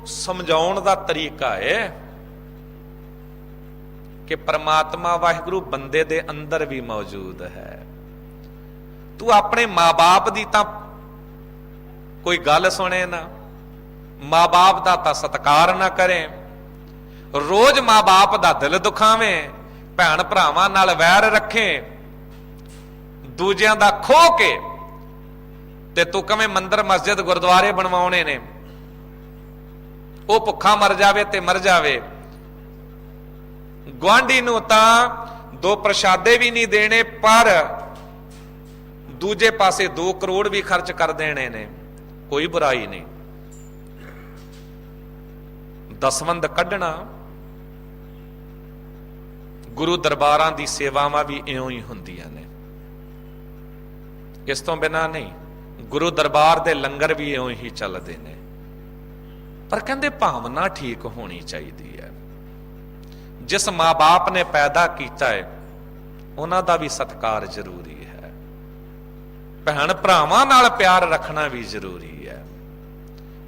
Speaker 1: ਸਮਝਾਉਣ ਦਾ ਤਰੀਕਾ ਹੈ ਕਿ ਪ੍ਰਮਾਤਮਾ ਵਾਹਿਗੁਰੂ ਬੰਦੇ ਦੇ ਅੰਦਰ ਵੀ ਮੌਜੂਦ ਹੈ। ਤੂੰ ਆਪਣੇ ਮਾਂ-ਬਾਪ ਦੀ ਤਾਂ ਕੋਈ ਗੱਲ ਸੁਣੇ ਨਾ, ਮਾਂ-ਬਾਪ ਦਾ ਤਾਂ ਸਤਿਕਾਰ ਨਾ ਕਰੇ, ਰੋਜ਼ ਮਾਂ-ਬਾਪ ਦਾ ਦਿਲ ਦੁਖਾਵੇਂ, ਭੈਣ ਭਰਾਵਾਂ ਨਾਲ ਵੈਰ ਰੱਖੇ, ਦੂਜਿਆਂ ਦਾ ਖੋਹ ਕੇ, ਤੇ ਤੂੰ ਕਵੇਂ ਮੰਦਿਰ ਮਸਜਿਦ ਗੁਰਦੁਆਰੇ ਬਣਵਾਉਣੇ ਨੇ, ਉਹ ਭੁੱਖਾ ਮਰ ਜਾਵੇ ਤੇ ਮਰ ਜਾਵੇ। ਗੁਆਂਢੀ ਨੂੰ ਤਾਂ 2 ਪ੍ਰਸ਼ਾਦੇ ਵੀ ਨਹੀਂ ਦੇਣੇ, ਪਰ ਦੂਜੇ ਪਾਸੇ 2 ਕਰੋੜ ਵੀ ਖਰਚ ਕਰ ਦੇਣੇ ਨੇ, ਕੋਈ ਬੁਰਾਈ ਨਹੀਂ। ਦਸਵੰਧ ਕੱਢਣਾ, ਗੁਰੂ ਦਰਬਾਰਾਂ ਦੀ ਸੇਵਾਵਾਂ ਵੀ ਇਉਂ ਹੀ ਹੁੰਦੀਆਂ ਨੇ, ਇਸ ਤੋਂ ਬਿਨਾਂ ਨਹੀਂ। ਗੁਰੂ ਦਰਬਾਰ ਦੇ ਲੰਗਰ ਵੀ ਇਉਂ ਹੀ ਚੱਲਦੇ ਨੇ, ਪਰ ਕਹਿੰਦੇ ਭਾਵਨਾ ਠੀਕ ਹੋਣੀ ਚਾਹੀਦੀ ਹੈ। ਜਿਸ ਮਾਂ-ਬਾਪ ਨੇ ਪੈਦਾ ਕੀਤਾ ਹੈ ਉਹਨਾਂ ਦਾ ਵੀ ਸਤਿਕਾਰ ਜ਼ਰੂਰੀ ਹੈ, ਭੈਣ ਭਰਾਵਾਂ ਨਾਲ ਪਿਆਰ ਰੱਖਣਾ ਵੀ ਜ਼ਰੂਰੀ ਹੈ।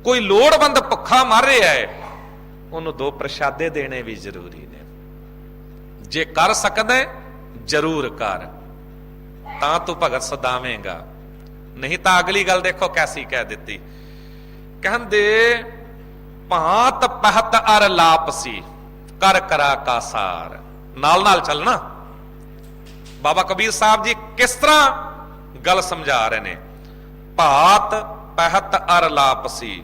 Speaker 1: ਕੋਈ ਲੋੜਵੰਦ ਭੁੱਖਾ ਮਰ ਰਿਹਾ ਹੈ, ਉਹਨੂੰ 2 ਪ੍ਰਸ਼ਾਦੇ ਦੇਣੇ ਵੀ ਜ਼ਰੂਰੀ ਨੇ। ਜੇ ਕਰ ਸਕਦਾ ਜ਼ਰੂਰ ਕਰ, ਤਾਂ ਤੂੰ ਭਗਤ ਸਦਾਵੇਂਗਾ, ਨਹੀਂ ਤਾਂ ਅਗਲੀ ਗੱਲ ਦੇਖੋ ਕੈਸੀ ਕਹਿ ਦਿੱਤੀ। ਕਹਿੰਦੇ ਭਾਂਤ ਪਹਤ ਅਰ ਲਾਪਸੀ, ਕਰ ਕਰਾ ਕਾਸਾਰ। ਨਾਲ ਨਾਲ ਚੱਲਣਾ। ਬਾਬਾ ਕਬੀਰ ਸਾਹਿਬ ਜੀ ਕਿਸ ਤਰ੍ਹਾਂ ਗੱਲ ਸਮਝਾ ਰਹੇ ਨੇ। ਭਾਤ ਪਹਤ ਅਰ ਲਾਪਸੀ,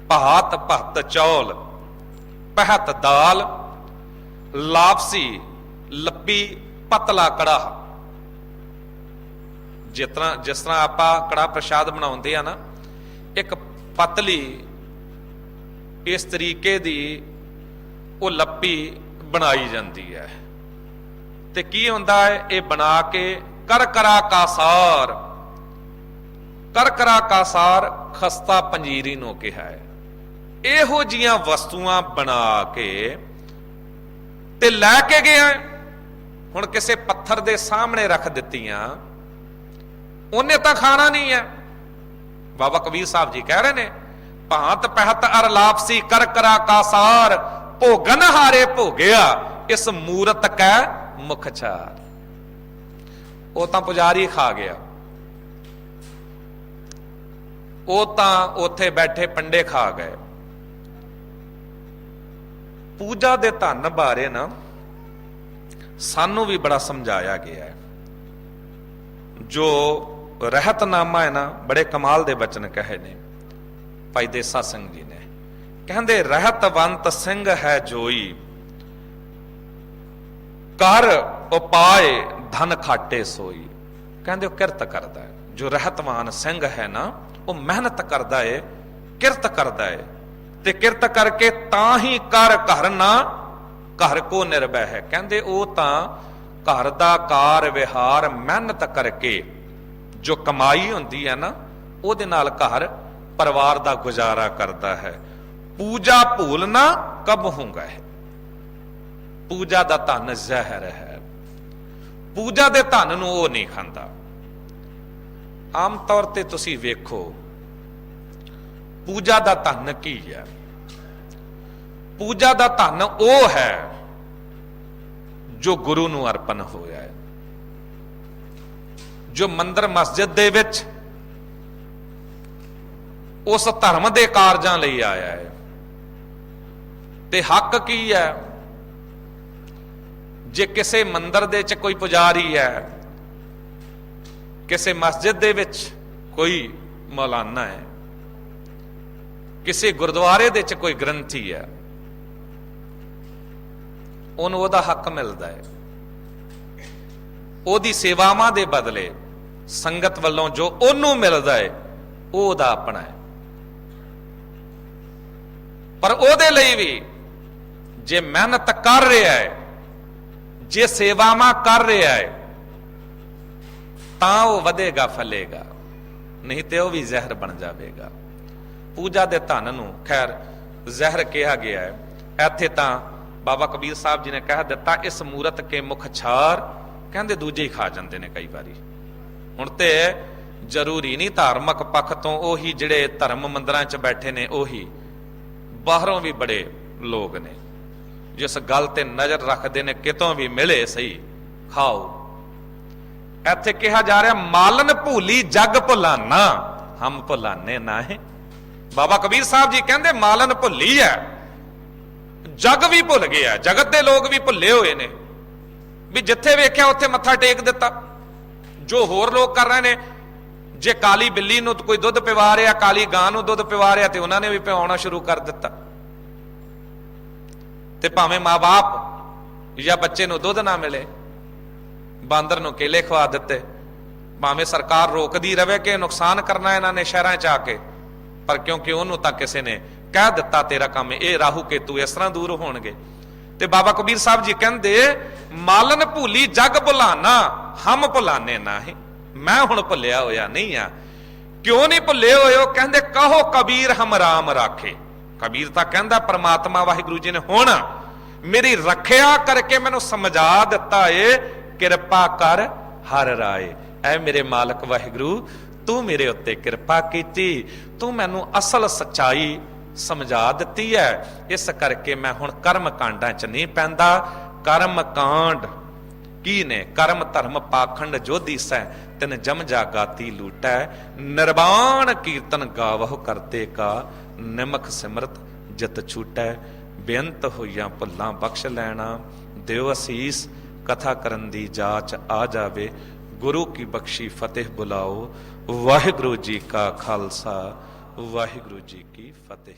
Speaker 1: ਭਾਤ ਭਤ ਚੌਲ, ਪਹਤ ਦਾਲ, ਲਾਪਸੀ ਲੱਪੀ ਪਤਲਾ ਕੜਾਹ। ਜਿਸ ਤਰ੍ਹਾਂ ਆਪਾਂ ਕੜਾ ਪ੍ਰਸ਼ਾਦ ਬਣਾਉਂਦੇ ਆ ਨਾ, ਇੱਕ ਪਤਲੀ ਇਸ ਤਰੀਕੇ ਦੀ ਉਹ ਲੱਪੀ ਬਣਾਈ ਜਾਂਦੀ ਹੈ, ਤੇ ਕੀ ਹੁੰਦਾ ਹੈ, ਇਹ ਬਣਾ ਕੇ ਕਰ ਕਰਾ ਕਾਸਾਰ, ਕਰ ਕਰਾ ਕਾਸਾਰ ਖਸਤਾ ਪੰਜੀਰੀ ਨੂੰ ਕਿਹਾ ਹੈ। ਇਹੋ ਜੀਆਂ ਵਸਤੂਆਂ ਬਣਾ ਕੇ ਤੇ ਲੈ ਕੇ ਗਿਆ। ਹੁਣ ਕਿਸੇ ਪੱਥਰ ਦੇ ਸਾਹਮਣੇ ਰੱਖ ਦਿੱਤੀਆਂ, ਉਹਨੇ ਤਾਂ ਖਾਣਾ ਨਹੀਂ ਹੈ। ਬਾਬਾ ਕਬੀਰ ਸਾਹਿਬ ਜੀ ਕਹਿ ਰਹੇ ਨੇ, ਭਾਂਤ ਪਹਿਤ ਅਰ ਲਾਪਸੀ, ਕਰ ਕਰਾ ਕਾਸਾਰ, ਭੋਗਨ ਹਾਰੇ ਭੋਗਿਆ, ਇਸ ਮੂਰਤ ਕੈ ਮੁਖ ਛਾਰ। ਉਹ ਤਾਂ ਪੁਜਾਰੀ ਖਾ ਗਿਆ, ਉਹ ਤਾਂ ਉੱਥੇ ਬੈਠੇ ਪੰਡੇ ਖਾ ਗਏ। ਪੂਜਾ ਦੇ ਧਨ ਬਾਰੇ ਨਾ ਸਾਨੂੰ ਵੀ ਬੜਾ ਸਮਝਾਇਆ ਗਿਆ ਹੈ। ਜੋ ਰਹਿਤਨਾਮਾ ਹੈ ਨਾ, ਬੜੇ ਕਮਾਲ ਦੇ ਬਚਨ ਕਹੇ ਨੇ। ਭਾਈ ਦੇਸਾ ਸਿੰਘ ਜੀ ਨੇ, ਕਹਿੰਦੇ ਰਹਿਤਵੰਤ ਸਿੰਘ ਹੈ ਜੋਈ, ਕਰ ਉਪਾਏ ਧਨ ਖਾਟੇ ਸੋਈ। ਕਹਿੰਦੇ ਉਹ ਕਿਰਤ ਕਰਦਾ ਹੈ, ਜੋ ਰਹਿਤਵਾਨ ਸਿੰਘ ਹੈ ਨਾ, ਉਹ ਮਿਹਨਤ ਕਰਦਾ ਹੈ, ਕਿਰਤ ਕਰਦਾ ਹੈ, ਤੇ ਕਿਰਤ ਕਰਕੇ ਤਾਂ ਹੀ ਕਰ ਘਰ ਨਾ ਘਰ ਕੋ ਨਿਰਭੈ ਹੈ। ਕਹਿੰਦੇ ਉਹ ਤਾਂ ਘਰ ਦਾ ਕਾਰ ਵਿਹਾਰ ਮਿਹਨਤ ਕਰਕੇ ਜੋ ਕਮਾਈ ਹੁੰਦੀ ਹੈ ਨਾ, ਉਹਦੇ ਨਾਲ ਘਰ ਪਰਿਵਾਰ ਦਾ ਗੁਜ਼ਾਰਾ ਕਰਦਾ ਹੈ। ਪੂਜਾ ਭੂਲ ਨਾ ਕਬ ਹੋਊਗਾ ਹੈ, ਪੂਜਾ ਦਾ ਧਨ ਜ਼ਹਿਰ ਹੈ, ਪੂਜਾ ਦੇ ਧਨ ਨੂੰ ਉਹ ਨਹੀਂ ਖਾਂਦਾ। ਆਮ ਤੌਰ ਤੇ ਤੁਸੀਂ ਵੇਖੋ ਪੂਜਾ ਦਾ ਧਨ ਕੀ ਹੈ। ਪੂਜਾ ਦਾ ਧਨ ਉਹ ਹੈ ਜੋ ਗੁਰੂ ਨੂੰ ਅਰਪਣ ਹੋਇਆ ਹੈ, ਜੋ ਮੰਦਰ ਮਸਜਿਦ ਦੇ ਵਿੱਚ ਉਸ ਧਰਮ ਦੇ ਕਾਰਜਾਂ ਲਈ ਆਇਆ ਹੈ। ਤੇ ਹੱਕ ਕੀ ਹੈ? ਜੇ ਕਿਸੇ ਮੰਦਰ ਦੇ ਵਿੱਚ ਕੋਈ ਪੁਜਾਰੀ ਹੈ, ਕਿਸੇ ਮਸਜਿਦ ਦੇ ਵਿੱਚ ਕੋਈ ਮੌਲਾਨਾ ਹੈ, ਕਿਸੇ ਗੁਰਦੁਆਰੇ ਦੇ ਵਿੱਚ ਕੋਈ ਗ੍ਰੰਥੀ ਹੈ, ਉਹਨੂੰ ਉਹਦਾ ਹੱਕ ਮਿਲਦਾ ਹੈ। ਉਹਦੀ ਸੇਵਾਵਾਂ ਦੇ ਬਦਲੇ ਸੰਗਤ ਵੱਲੋਂ ਜੋ ਉਹਨੂੰ ਮਿਲਦਾ ਹੈ ਉਹ ਉਹਦਾ ਆਪਣਾ ਹੈ। ਪਰ ਉਹਦੇ ਲਈ ਵੀ ਜੇ ਮਿਹਨਤ ਕਰ ਰਿਹਾ ਹੈ, ਜੇ ਸੇਵਾਵਾਂ ਕਰ ਰਿਹਾ ਹੈ, ਤਾਂ ਉਹ ਵਧੇਗਾ ਫਲੇਗਾ, ਨਹੀਂ ਤੇ ਉਹ ਵੀ ਜ਼ਹਿਰ ਬਣ ਜਾਵੇਗਾ। ਪੂਜਾ ਦੇ ਧਨ ਨੂੰ ਖੈਰ ਜ਼ਹਿਰ ਕਿਹਾ ਗਿਆ ਹੈ। ਇੱਥੇ ਤਾਂ ਬਾਬਾ ਕਬੀਰ ਸਾਹਿਬ ਜੀ ਨੇ ਕਹਿ ਦਿੱਤਾ, ਇਸ ਮੂਰਤ ਕੇ ਮੁਖ ਛਾਰ, ਕਹਿੰਦੇ ਦੂਜੇ ਹੀ ਖਾ ਜਾਂਦੇ ਨੇ ਕਈ ਵਾਰੀ। ਹੁਣ ਤੇ ਜ਼ਰੂਰੀ ਨਹੀਂ ਧਾਰਮਿਕ ਪੱਖ ਤੋਂ ਉਹੀ ਜਿਹੜੇ ਧਰਮ ਮੰਦਰਾਂ 'ਚ ਬੈਠੇ ਨੇ, ਉਹੀ ਬਾਹਰੋਂ ਵੀ ਬੜੇ ਲੋਕ ਨੇ ਜਿਸ ਗੱਲ ਤੇ ਨਜ਼ਰ ਰੱਖਦੇ ਨੇ, ਕਿਤੋਂ ਵੀ ਮਿਲੇ ਸਹੀ ਖਾਓ। ਇੱਥੇ ਕਿਹਾ ਜਾ ਰਿਹਾ, ਮਾਲਨ ਭੂਲੀ ਜਗ ਭੁਲਾਨਾ, ਹਮ ਭੁਲਾਨੇ ਨਾਹੀਂ। ਬਾਬਾ ਕਬੀਰ ਸਾਹਿਬ ਜੀ ਕਹਿੰਦੇ ਮਾਲਨ ਭੁੱਲੀ ਹੈ, ਜਗ ਵੀ ਭੁੱਲ ਗਿਆ, ਜਗਤ ਦੇ ਲੋਕ ਵੀ ਭੁੱਲੇ ਹੋਏ ਨੇ, ਵੀ ਜਿੱਥੇ ਵੇਖਿਆ ਉੱਥੇ ਮੱਥਾ ਟੇਕ ਦਿੱਤਾ। ਜੋ ਹੋਰ ਲੋਕ ਕਰ ਰਹੇ ਨੇ, ਜੇ ਕਾਲੀ ਬਿੱਲੀ ਨੂੰ ਕੋਈ ਦੁੱਧ ਪਿਵਾ ਰਿਹਾ, ਕਾਲੀ ਗਾਂ ਨੂੰ ਦੁੱਧ ਪਿਵਾ ਰਿਹਾ, ਤੇ ਉਹਨਾਂ ਨੇ ਵੀ ਪਿਵਾਉਣਾ ਸ਼ੁਰੂ ਕਰ ਦਿੱਤਾ। ਤੇ ਭਾਵੇਂ ਮਾਂ-ਬਾਪ ਜਾਂ ਬੱਚੇ ਨੂੰ ਦੁੱਧ ਨਾ ਮਿਲੇ, ਬਾਂਦਰ ਨੂੰ ਕੇਲੇ ਖਵਾ ਦਿੱਤੇ। ਭਾਵੇਂ ਸਰਕਾਰ ਰੋਕਦੀ ਰਵੇ ਕਿ ਨੁਕਸਾਨ ਕਰਨਾ ਇਹਨਾਂ ਨੇ ਸ਼ਹਿਰਾਂ 'ਚ ਆ ਕੇ, ਪਰ ਕਿਉਂਕਿ ਉਹਨੂੰ ਤਾਂ ਕਿਸੇ ਨੇ ਕਹਿ ਦਿੱਤਾ ਤੇਰਾ ਕੰਮ ਇਹ, ਰਾਹੂ ਕੇਤੂ ਇਸ ਤਰ੍ਹਾਂ ਦੂਰ ਹੋਣਗੇ। ਤੇ ਬਾਬਾ ਕਬੀਰ ਸਾਹਿਬ ਜੀ ਕਹਿੰਦੇ ਮਾਲਨ ਭੂਲੀ ਜਗ ਭੁਲਾਨਾ, ਹਮ ਭੁਲਾਨੇ ਨਾਹੀਂ। ਮੈਂ ਹੁਣ ਭੁੱਲਿਆ ਹੋਇਆ ਨਹੀਂ ਆ। ਕਿਉਂ ਨਹੀਂ ਭੁੱਲੇ ਹੋਏ ਹੋ? ਕਹਿੰਦੇ ਕਹੋ ਕਬੀਰ ਹਮ ਰਾਮ ਰਾਖੇ। ਕਬੀਰ ਤਾਂ ਕਹਿੰਦਾ ਪ੍ਰਮਾਤਮਾ ਵਾਹਿਗੁਰੂ ਜੀ ਨੇ ਹੁਣ ਮੇਰੀ ਰੱਖਿਆ ਕਰਕੇ ਮੈਨੂੰ ਸਮਝਾ ਦਿੱਤਾ ਏ, ਕਿਰਪਾ ਕਰ ਹਰ ਰਾਏ। ਐ ਮੇਰੇ ਮਾਲਕ ਵਾਹਿਗੁਰੂ, ਤੂੰ ਮੇਰੇ ਉੱਤੇ ਕਿਰਪਾ ਕੀਤੀ, ਤੂੰ ਮੈਨੂੰ ਅਸਲ ਸੱਚਾਈ ਸਮਝਾ ਦਿੱਤੀ ਹੈ। ਇਸ ਕਰਕੇ ਮੈਂ ਹੁਣ ਕਰਮ ਕਾਂਡਾਂ 'ਚ ਨਹੀਂ ਪੈਂਦਾ। ਕਰਮ ਕਾਂਡ ਕੀ ਨੇ? ਕਰਮ ਧਰਮ ਪਾਖੰਡ ਜੋ ਦੀਸੈ, ਤਿਨ ਜਮ ਜਾਗਾਤੀ ਲੂਟੈ। ਨਿਰਵਾਣ ਕੀਰਤਨ ਗਾਵਹੁ ਕਰਤੇ ਕਾ, ਨਿਮਖ ਸਿਮਰਤ ਜਿਤ ਛੂਟੈ। ਬੇਅੰਤ ਹੋਈਆਂ ਭੁੱਲਾਂ ਬਖਸ਼ ਲੈਣਾ, ਦਿਓ ਅਸੀਸ ਕਥਾ ਕਰਨ ਦੀ ਜਾਚ ਆ ਜਾਵੇ। ਗੁਰੂ ਕੀ ਬਖਸ਼ੀ ਫਤਿਹ ਬੁਲਾਓ। ਵਾਹਿਗੁਰੂ ਜੀ ਕਾ ਖਾਲਸਾ, ਵਾਹਿਗੁਰੂ ਜੀ ਕੀ ਫਤਿਹ।